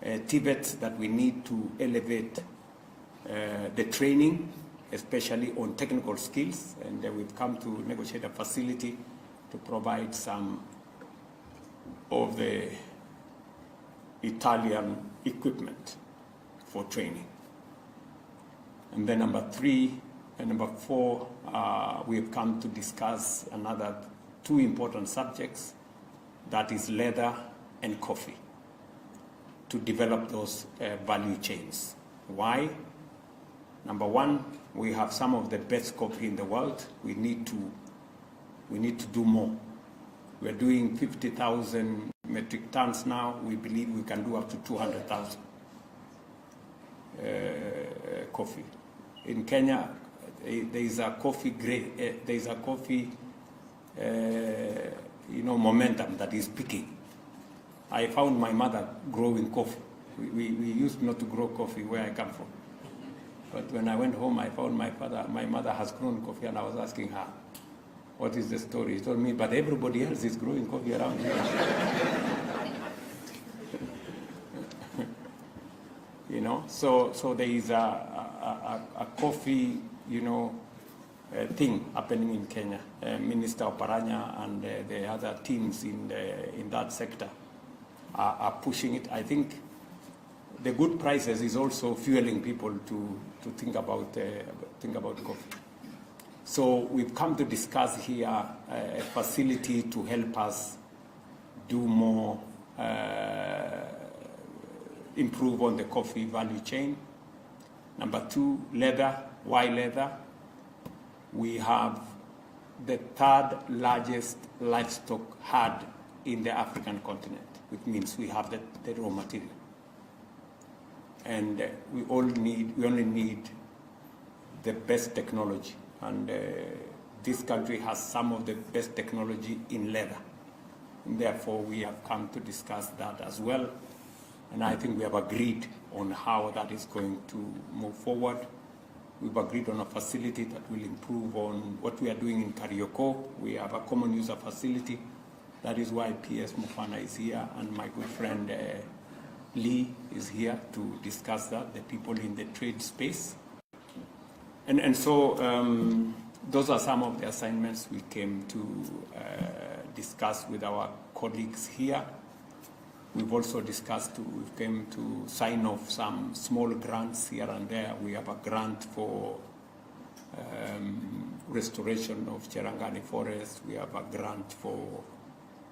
TVETs that we need to elevate the training, especially on technical skills, and we've come to negotiate a facility to provide some of the Italian equipment for training. And then number 3 and number 4, we have come to discuss another 2 important subjects, that is leather and coffee, to develop those value chains. Why? Number 1, we have some of the best coffee in the world. We need to do more. We're doing 50,000 metric tons now. We believe we can do up to 200,000 coffee. In Kenya, there is a coffee momentum that is peaking. I found my mother growing coffee. We used not to grow coffee where I come from. But when I went home, I found my mother has grown coffee, and I was asking her, what is the story? She told me, but everybody else is growing coffee around here. So there is a coffee, thing happening in Kenya. Minister Oparanya and the other teams in that sector are pushing it. I think the good prices is also fueling people to think about coffee. So we've come to discuss here a facility to help us do more, improve on the coffee value chain. Number 2, leather. Why leather? We have the 3rd largest livestock herd in the African continent, which means we have the raw material. And we only need the best technology. And this country has some of the best technology in leather. And therefore, we have come to discuss that as well. And I think we have agreed on how that is going to move forward. We've agreed on a facility that will improve on what we are doing in Karioko. We have a common user facility. That is why PS Mufana is here, and my good friend Lee is here to discuss that, the people in the trade space. And so those are some of the assignments we came to discuss with our colleagues here. We've also discussed, we came to sign off some small grants here and there. We have a grant for restoration of Cherangani Forest. We have a grant for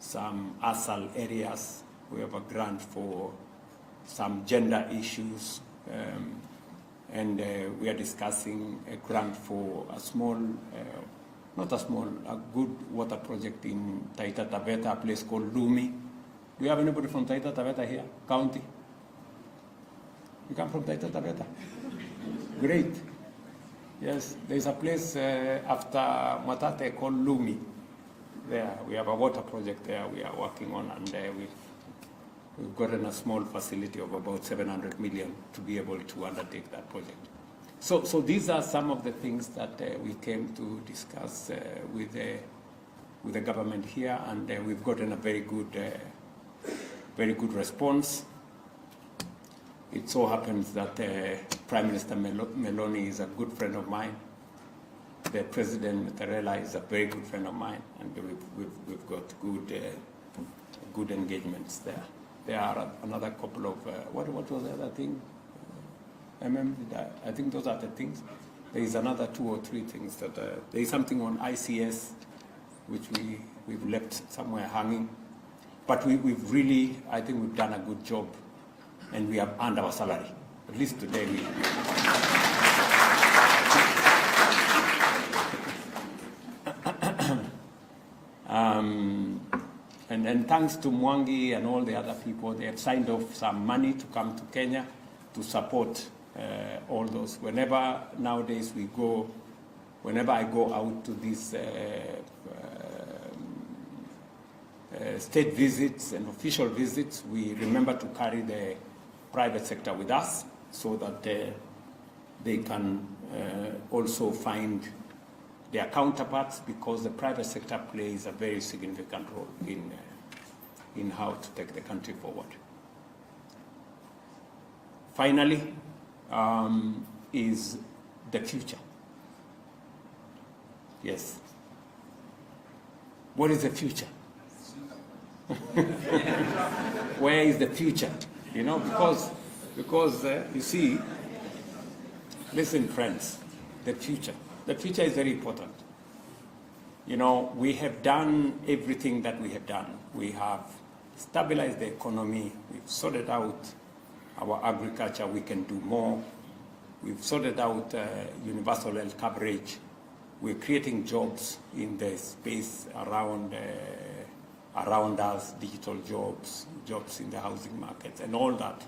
some ASAL areas. We have a grant for some gender issues. And we are discussing a grant for a small, a good water project in Taita Taveta, a place called Lumi. Do you have anybody from Taita Taveta here? County? You come from Taita Taveta? Great. Yes, there's a place after Matate called Lumi. There, we have a water project there we are working on, and we've gotten a small facility of about 700 million to be able to undertake that project. So these are some of the things that we came to discuss with the government here, and we've gotten a very good response. It so happens that Prime Minister Meloni is a good friend of mine. The President Terela is a very good friend of mine, and we've got good engagements there. There are another couple of, what was the other thing? I think those are the things. There is another 2 or 3 things that, there is something on ICS, which we've left somewhere hanging. But we've really, I think we've done a good job, and we have earned our salary. At least today we. And thanks to Mwangi and all the other people, they have signed off some money to come to Kenya to support all those. Whenever nowadays whenever I go out to these state visits and official visits, we remember to carry the private sector with us so that they can also find their counterparts, because the private sector plays a very significant role in how to take the country forward. Finally, is the future. Yes. What is the future? Where is the future? You know, because you see, listen, friends, the future is very important. You know, we have done everything that we have done. We have stabilized the economy. We've sorted out our agriculture. We can do more. We've sorted out universal health coverage. We're creating jobs in the space around us, digital jobs, jobs in the housing markets, and all that.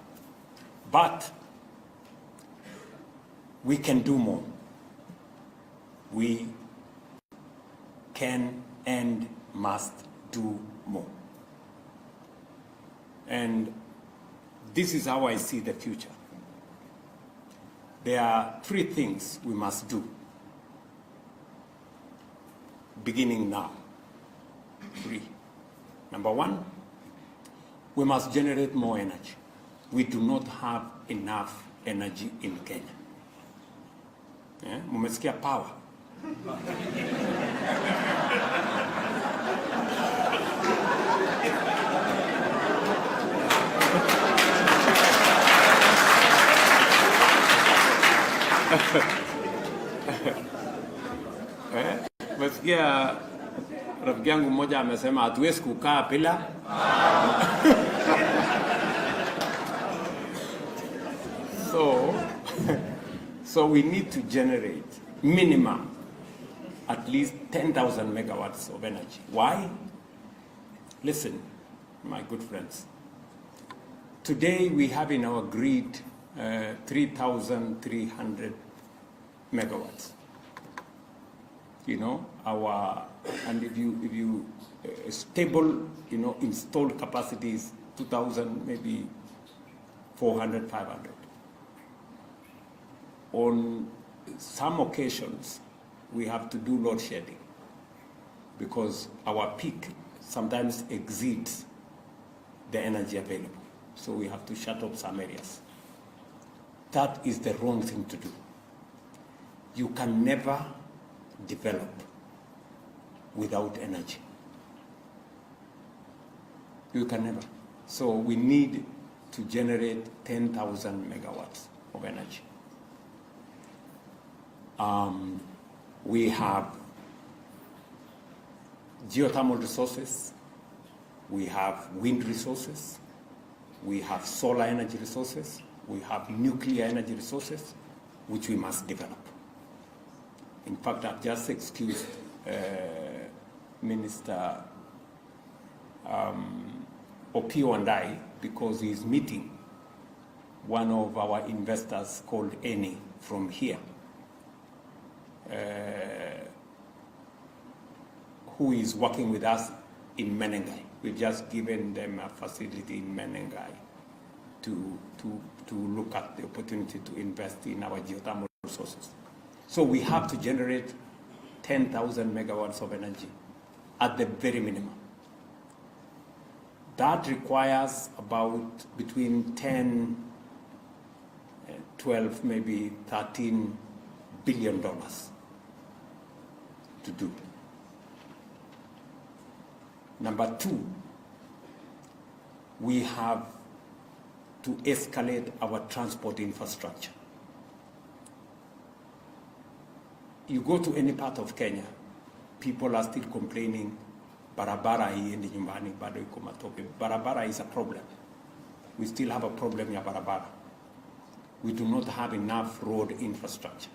But we can do more. We can and must do more. And this is how I see the future. There are 3 things we must do, beginning now. 3. Number 1, we must generate more energy. We do not have enough energy in Kenya. Mumesikia power. Mesikia rafiki yangu mmoja amesema hatuwezi kukaa bila. So we need to generate minimum at least 10,000 megawatts of energy. Why? Listen, my good friends. Today we have in our grid 3,300 megawatts. You know, and if you stable, you know, installed capacity is 2,000, maybe 400, 500. On some occasions, we have to do load shedding because our peak sometimes exceeds the energy available. So we have to shut off some areas. That is the wrong thing to do. You can never develop without energy. You can never. So we need to generate 10,000 megawatts of energy. We have geothermal resources, we have wind resources, we have solar energy resources, we have nuclear energy resources, which we must develop. In fact, I've just excused Minister Opio and I, because he's meeting one of our investors called Eni from here, who is working with us in Menengai. We've just given them a facility in Menengai to look at the opportunity to invest in our geothermal resources. So we have to generate 10,000 megawatts of energy at the very minimum. That requires about between 10, 12, maybe $13 billion to do. Number 2, we have to escalate our transport infrastructure. You go to any part of Kenya, people are still complaining, barabara haiendi nyumbani, bado iko matope. Barabara is a problem. We still have a problem ya barabara. We do not have enough road infrastructure.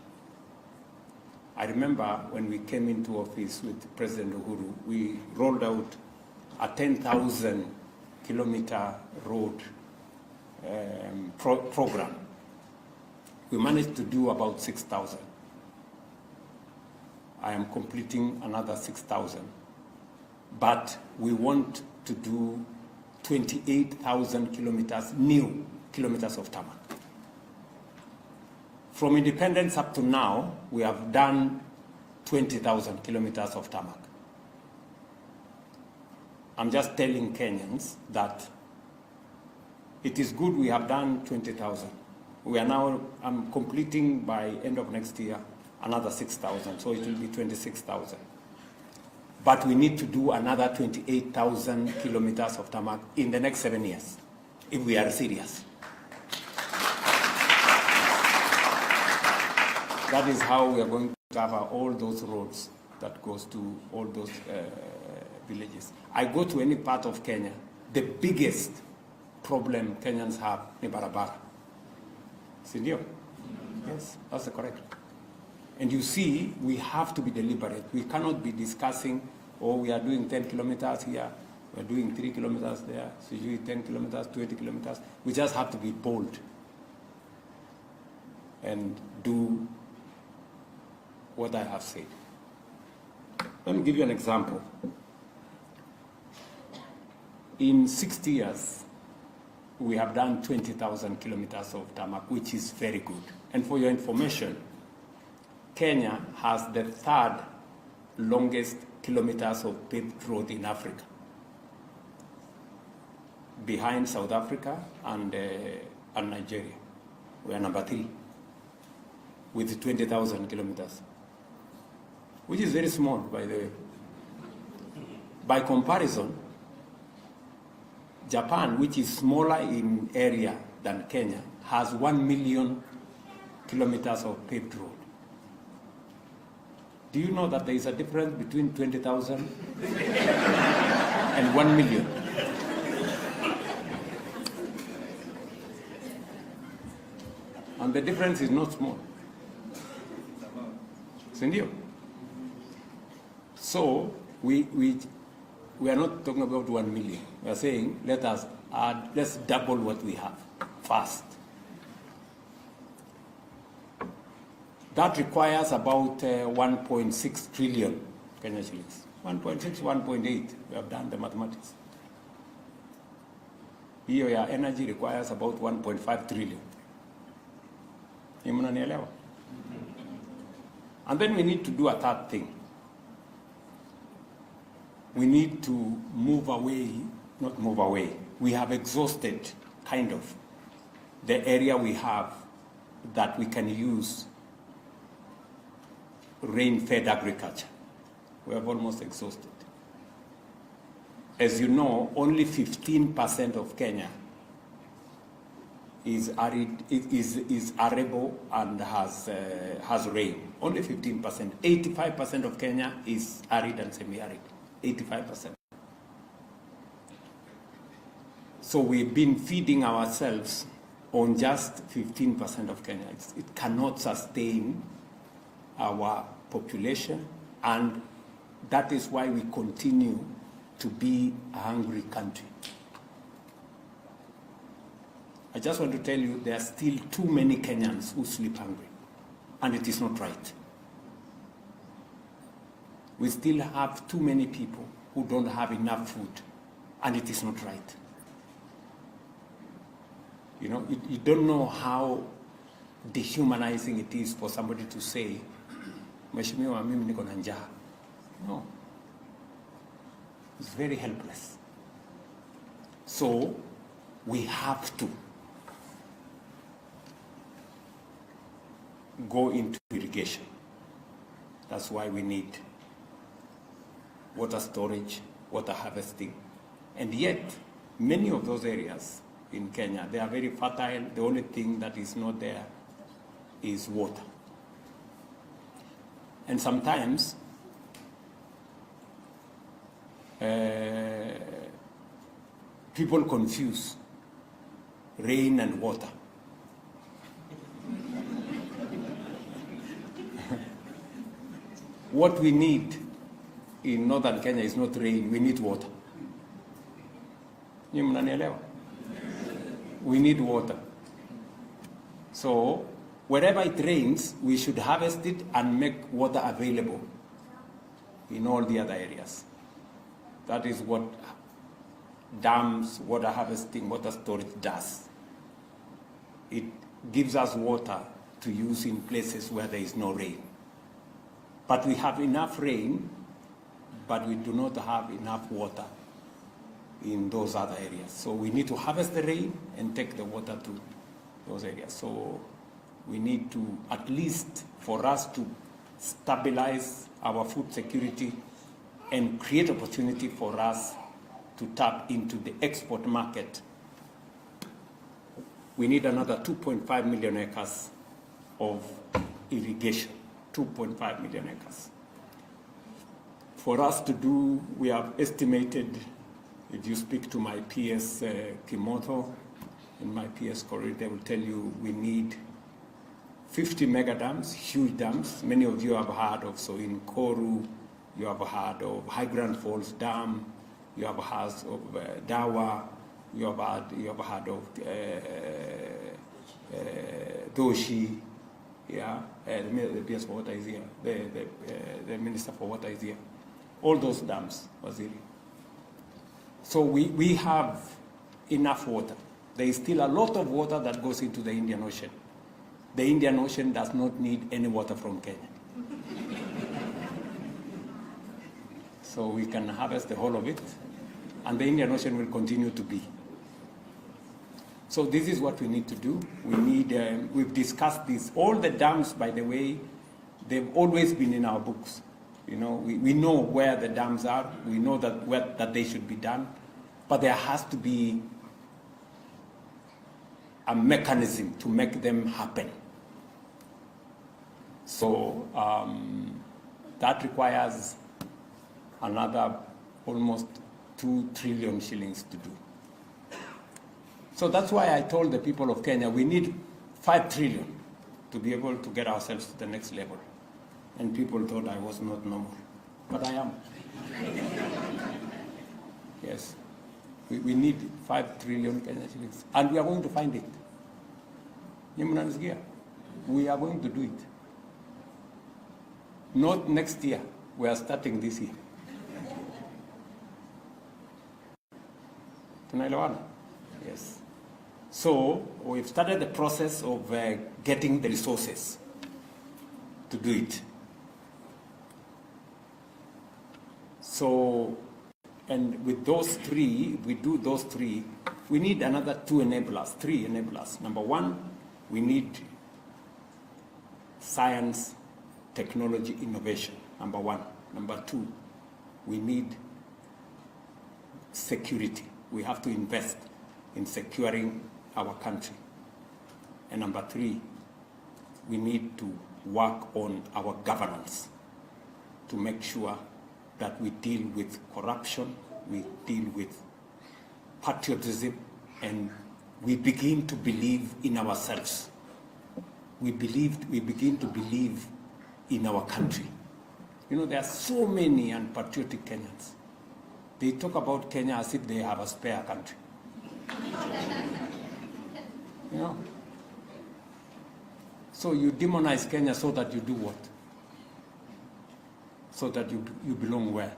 I remember when we came into office with President Uhuru, we rolled out a 10,000 kilometer road program. We managed to do about 6,000. I am completing another 6,000. But we want to do 28,000 kilometers, new kilometers of tarmac. From independence up to now, we have done 20,000 kilometers of tarmac. I'm just telling Kenyans that it is good we have done 20,000. We are now, I'm completing by end of next year another 6,000, so it will be 26,000. But we need to do another 28,000 kilometers of tarmac in the next 7 years, if we are serious. That is how we are going to cover all those roads that goes to all those villages. I go to any part of Kenya, the biggest problem Kenyans have is barabara. Sindio? Yes, that's correct. And you see, we have to be deliberate. We cannot be discussing, oh, we are doing 10 kilometers here, we are doing 3 kilometers there, so you do 10 kilometers, 20 kilometers. We just have to be bold and do what I have said. Let me give you an example. In 60 years, we have done 20,000 kilometers of tarmac, which is very good. And for your information, Kenya has the third longest kilometers of paved road in Africa, behind South Africa and Nigeria. We are number 3 with 20,000 kilometers, which is very small, by the way. By comparison, Japan, which is smaller in area than Kenya, has 1 million kilometers of paved road. Do you know that there is a difference between 20,000 and 1 million? And the difference is not small. Sindio? So we are not talking about 1 million. We are saying let's double what we have fast. That requires about 1.6 trillion Kenya shillings. 1.6, 1.8. We have done the mathematics. Hiyo ya energy requires about 1.5 trillion. Mnanielewa? And then we need to do a third thing. We need to move away, not move away. We have exhausted, kind of, the area we have that we can use rain-fed agriculture. We have almost exhausted. As you know, only 15% of Kenya is arid, is arable and has rain. Only 15%. 85% of Kenya is arid and semi-arid. 85%. So we've been feeding ourselves on just 15% of Kenya. It cannot sustain our population, and that is why we continue to be a hungry country. I just want to tell you there are still too many Kenyans who sleep hungry, and it is not right. We still have too many people who don't have enough food, and it is not right. You know, you don't know how dehumanizing it is for somebody to say, Mheshimiwa, mimi niko na njaa. No. It's very helpless. So we have to go into irrigation. That's why we need water storage, water harvesting. And yet, many of those areas in Kenya, they are very fertile. The only thing that is not there is water. And sometimes people confuse rain and water. What we need in northern Kenya is not rain, we need water. You mnanielewa? We need water. So wherever it rains, we should harvest it and make water available in all the other areas. That is what dams, water harvesting, water storage does. It gives us water to use in places where there is no rain. But we have enough rain, but we do not have enough water in those other areas. So we need to harvest the rain and take the water to those areas. So we need to, at least for us to stabilize our food security and create opportunity for us to tap into the export market, we need another 2.5 million acres of irrigation, 2.5 million acres. For us to do, we have estimated, if you speak to my PS Kimoto and my PS Corey, they will tell you we need 50 mega dams, huge dams. Many of you have heard of, so in Koru, you have heard of High Grand Falls Dam, you have heard of Dawa, you have heard of Doshi, yeah, the PS for Water is here, the Minister for Water is here. All those dams, Waziri. So we have enough water. There is still a lot of water that goes into the Indian Ocean. The Indian Ocean does not need any water from Kenya. So we can harvest the whole of it, and the Indian Ocean will continue to be. So this is what we need to do. We need, we've discussed this. All the dams, by the way, they've always been in our books. You know, we know where the dams are. We know that they should be done. But there has to be a mechanism to make them happen. So that requires another almost 2 trillion shillings to do. So that's why I told the people of Kenya we need 5 trillion to be able to get ourselves to the next level. And people thought I was not normal, but I am. Yes, we need 5 trillion Kenya shillings, and we are going to find it. We are going to do it. Not next year, we are starting this year. Tunaelewana? Yes. So we've started the process of getting the resources to do it. So, and with those three, we do those three, we need another 3 enablers. Number 1, we need science, technology, innovation, number 1. Number 2, we need security. We have to invest in securing our country. And number 3, we need to work on our governance to make sure that we deal with corruption, we deal with patriotism, and we begin to believe in ourselves. We begin to believe in our country. You know, there are so many unpatriotic Kenyans. They talk about Kenya as if they have a spare country. You know? So you demonize Kenya so that you do what? So that you belong where?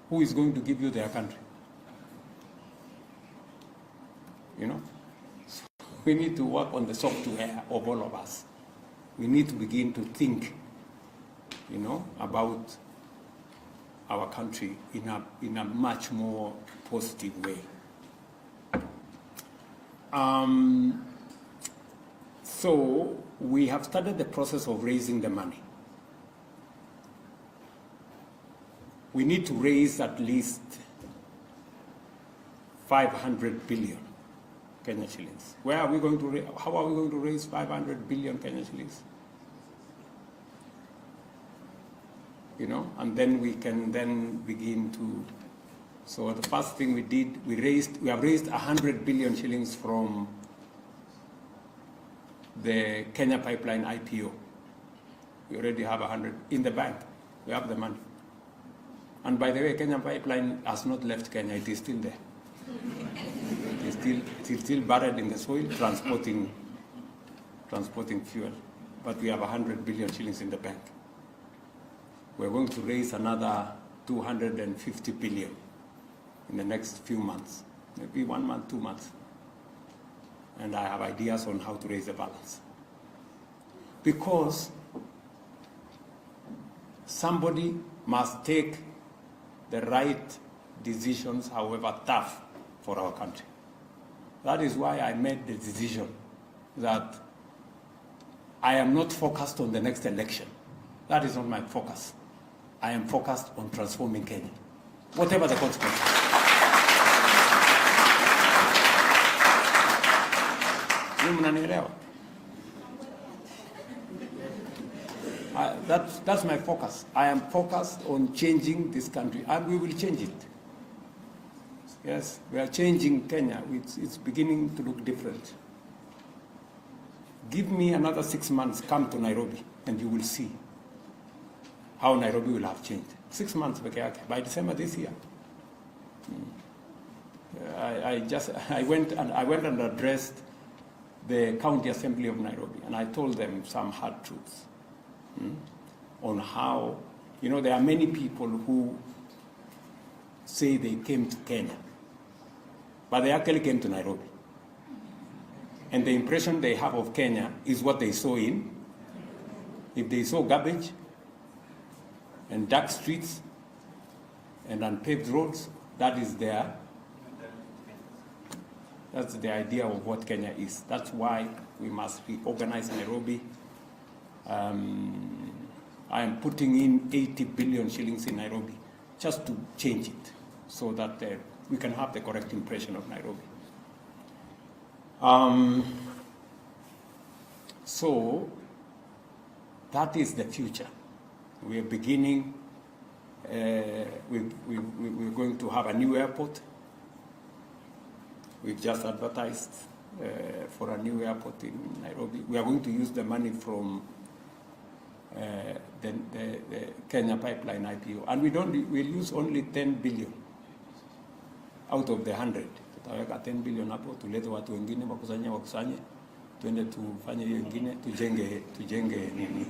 Who is going to give you their country? You know? So we need to work on the software of all of us. We need to begin to think, you know, about our country in a much more positive way. So we have started the process of raising the money. We need to raise at least 500 billion Kenya shillings. Where are we going to how are we going to raise 500 billion Kenya shillings? You know, and then we can then begin to. So the first thing we did, we have raised 100 billion shillings from the Kenya Pipeline IPO. We already have 100 in the bank. We have the money. And by the way, Kenya Pipeline has not left Kenya. It is still there. It is still buried in the soil, transporting fuel. But we have 100 billion shillings in the bank. We're going to raise another 250 billion in the next few months, maybe 1 month, 2 months. And I have ideas on how to raise the balance. because somebody must take the right decisions, however tough, for our country. That is why I made the decision that I am not focused on the next election. That is not my focus. I am focused on transforming Kenya, whatever the consequences. Mnanielewa? That's my focus. I am focused on changing this country, and we will change it. Yes, we are changing Kenya. It's beginning to look different. Give me another 6 months, come to Nairobi, and you will see how Nairobi will have changed. 6 months by December this year. I went and addressed the County Assembly of Nairobi, and I told them some hard truths on how, there are many people who say they came to Kenya, but they actually came to Nairobi. And the impression they have of Kenya is what they saw in. If they saw garbage and dark streets and unpaved roads, that's the idea of what Kenya is. That's why we must reorganize Nairobi. I am putting in 80 billion shillings in Nairobi just to change it so that we can have the correct impression of Nairobi. So that is the future. We are beginning, we're going to have a new airport. We've just advertised for a new airport in Nairobi. We are going to use the money from the Kenya Pipeline IPO. And we'll use only 10 billion out of the 100. Tutaweka 10 billion hapo, tulete watu wengine wakusanye, tuende tufanye hiyo ingine, tujenge nini.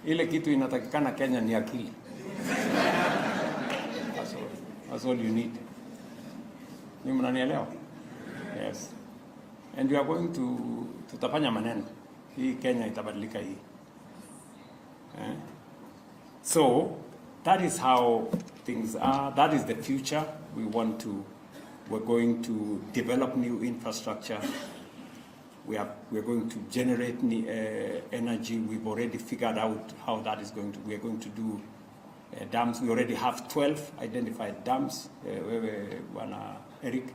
Ile kitu inatakikana Kenya ni akili. That's all you need. Ni mnanielewa? Yes. And we are going to tutafanya maneno. Hii Kenya itabadilika hii. So that is how things are. That is the future. We're going to develop new infrastructure. We're going to generate energy. We've already figured out how that is going to. We're going to do dams. We already have 12 identified dams. Eric,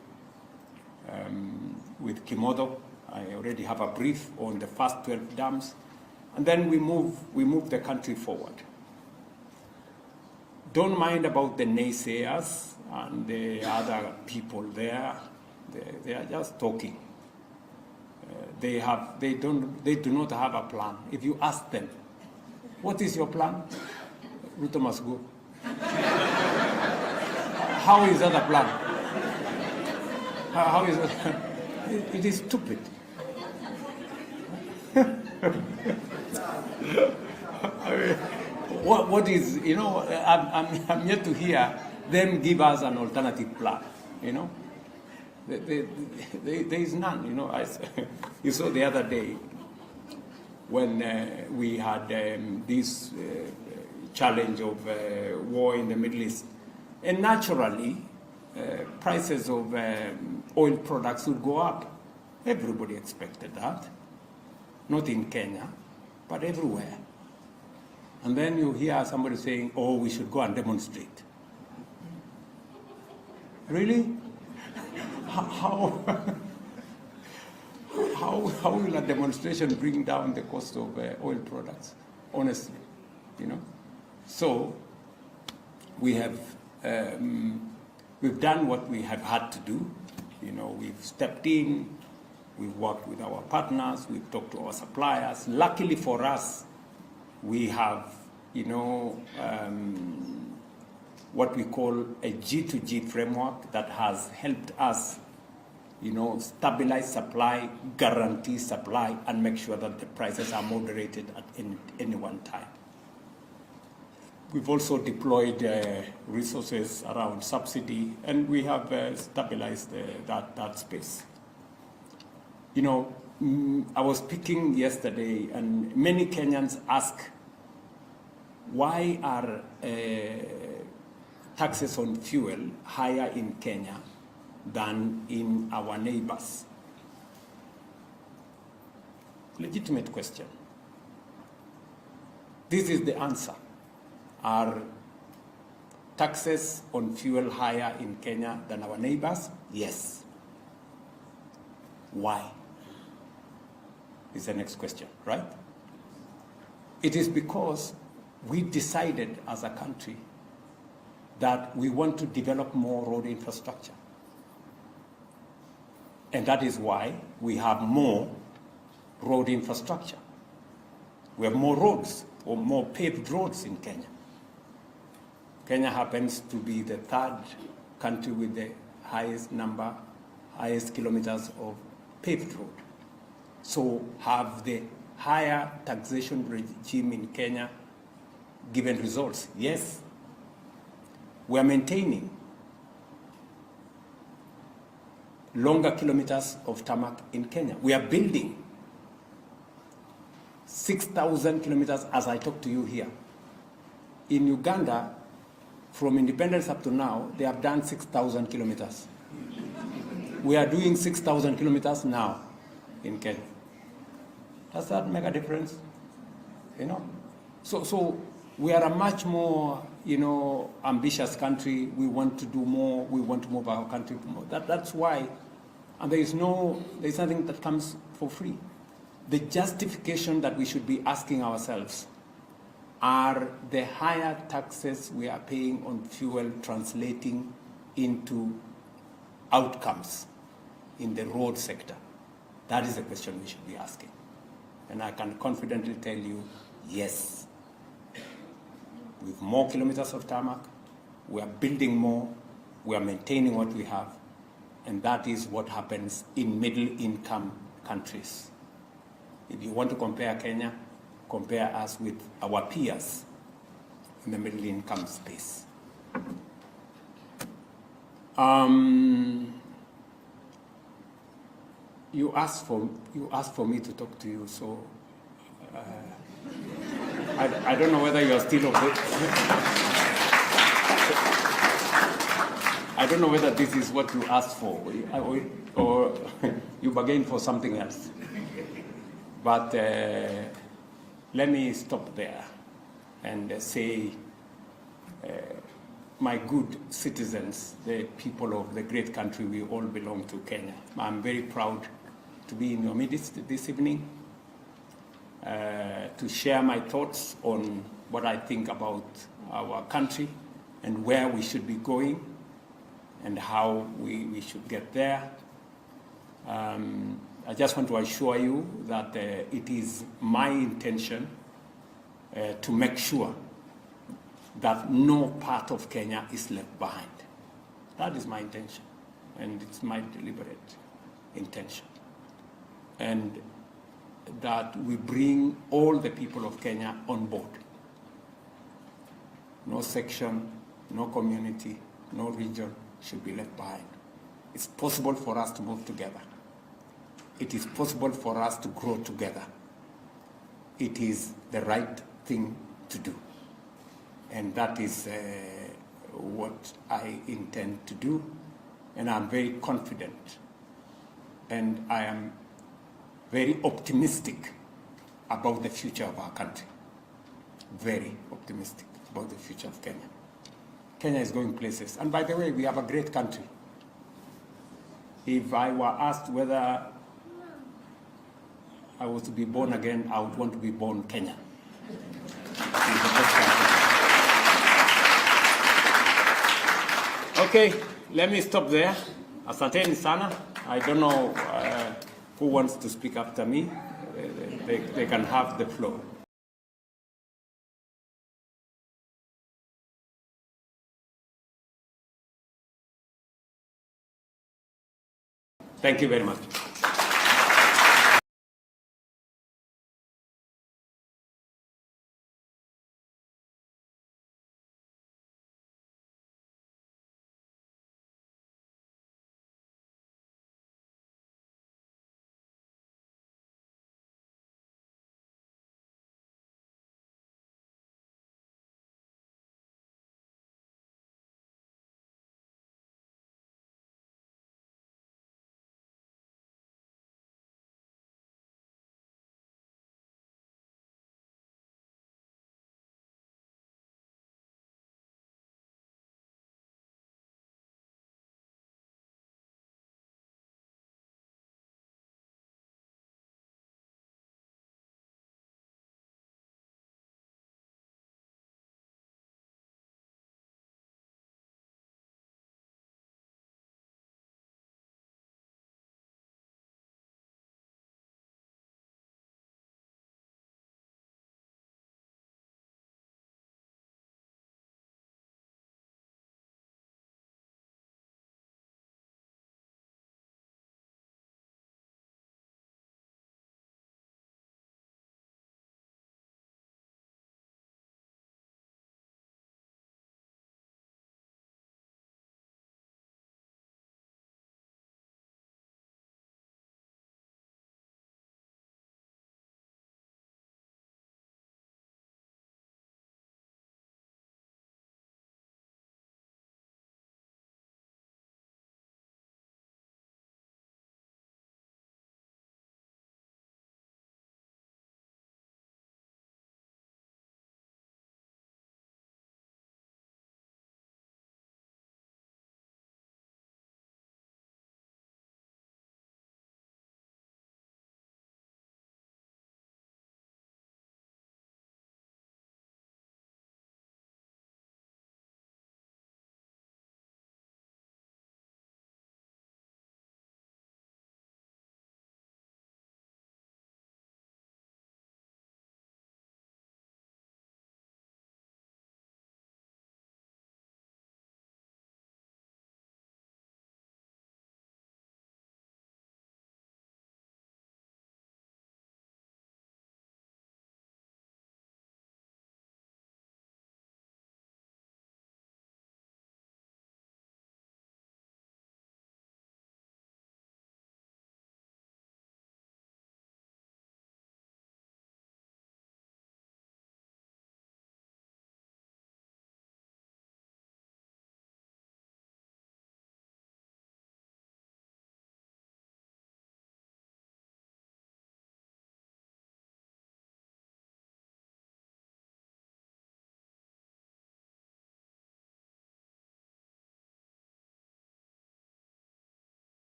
with Kimodo, I already have a brief on the first 12 dams, and then we move the country forward. Don't mind about the naysayers and the other people there. They are just talking. They do not have a plan. If you ask them, what is your plan? Ruto must go. How is that a plan? How is that? It is stupid. What is, I'm yet to hear them give us an alternative plan, There is none, You saw the other day when we had this challenge of war in the Middle East. And naturally, prices of oil products would go up. Everybody expected that. Not in Kenya, but everywhere. And then you hear somebody saying, oh, we should go and demonstrate. Really? How will a demonstration bring down the cost of oil products? Honestly, So we have we've done what we have had to do. We've stepped in. We've worked with our partners. We've talked to our suppliers. Luckily for us, we have, what we call a G2G framework that has helped us, stabilize supply, guarantee supply, and make sure that the prices are moderated at any one time. we've also deployed resources around subsidy, and we have stabilized that space. You know, I was speaking yesterday, and many Kenyans ask, why are taxes on fuel higher in Kenya than in our neighbors? Legitimate question. This is the answer. Are taxes on fuel higher in Kenya than our neighbors? Yes. Why? Is the next question, right? It is because we decided as a country that we want to develop more road infrastructure. And that is why we have more road infrastructure. We have more roads, or more paved roads in Kenya. Kenya happens to be the third country with the highest kilometers of paved road. So have the higher taxation regime in Kenya given results? Yes. We are maintaining longer kilometers of tarmac in Kenya. We are building 6,000 kilometers as I talk to you here. In Uganda, from independence up to now, they have done 6,000 kilometers. We are doing 6,000 kilometers now in Kenya. Does that make a difference? You know? So we are a much more, ambitious country. We want to do more. We want to move our country more. That's why, and there's nothing that comes for free. The justification that we should be asking ourselves, are the higher taxes we are paying on fuel translating into outcomes in the road sector? That is the question we should be asking. And I can confidently tell you, yes. With more kilometers of tarmac, we are building more, we are maintaining what we have, and that is what happens in middle-income countries. If you want to compare Kenya, compare us with our peers in the middle-income space. You asked for me to talk to you, so I don't know whether you are still I don't know whether this is what you asked for, or you bargained for something else. But let me stop there and say, my good citizens, the people of the great country, we all belong to Kenya. I'm very proud to be in your midst this evening, to share my thoughts on what I think about our country and where we should be going and how we should get there. I just want to assure you that it is my intention to make sure that no part of Kenya is left behind. That is my intention, and it's my deliberate intention. And that we bring all the people of Kenya on board. No section, no community, no region should be left behind. It's possible for us to move together. It is possible for us to grow together. It is the right thing to do. And that is what I intend to do. And I'm very confident. And I am very optimistic about the future of our country. Very optimistic about the future of Kenya. Kenya is going places. And by the way, we have a great country. If I were asked whether I was to be born again, I would want to be born Kenyan. Okay, let me stop there. Asanteni sana. I don't know who wants to speak after me. They can have the floor. Thank you very much.